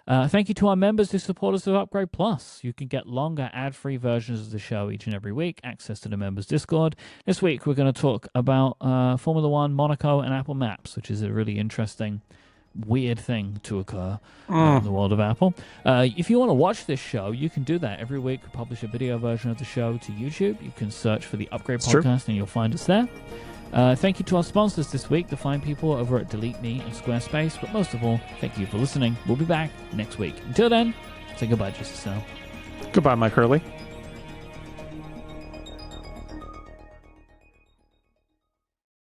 Thank you to our members who support us with Upgrade Plus. You can get longer ad-free versions of the show each and every week, access to the members Discord. This week we're going to talk about Formula One, Monaco, and Apple Maps, which is a really interesting, weird thing to occur in the world of Apple. If you want to watch this show, you can do that. Every week we publish a video version of the show to YouTube. You can search for the Upgrade Podcast and you'll find us there. Thank you to our sponsors this week, the fine people over at Delete Me and Squarespace. But most of all, thank you for listening. We'll be back next week. Until then, say goodbye, Just Snell. Goodbye, Mike Hurley.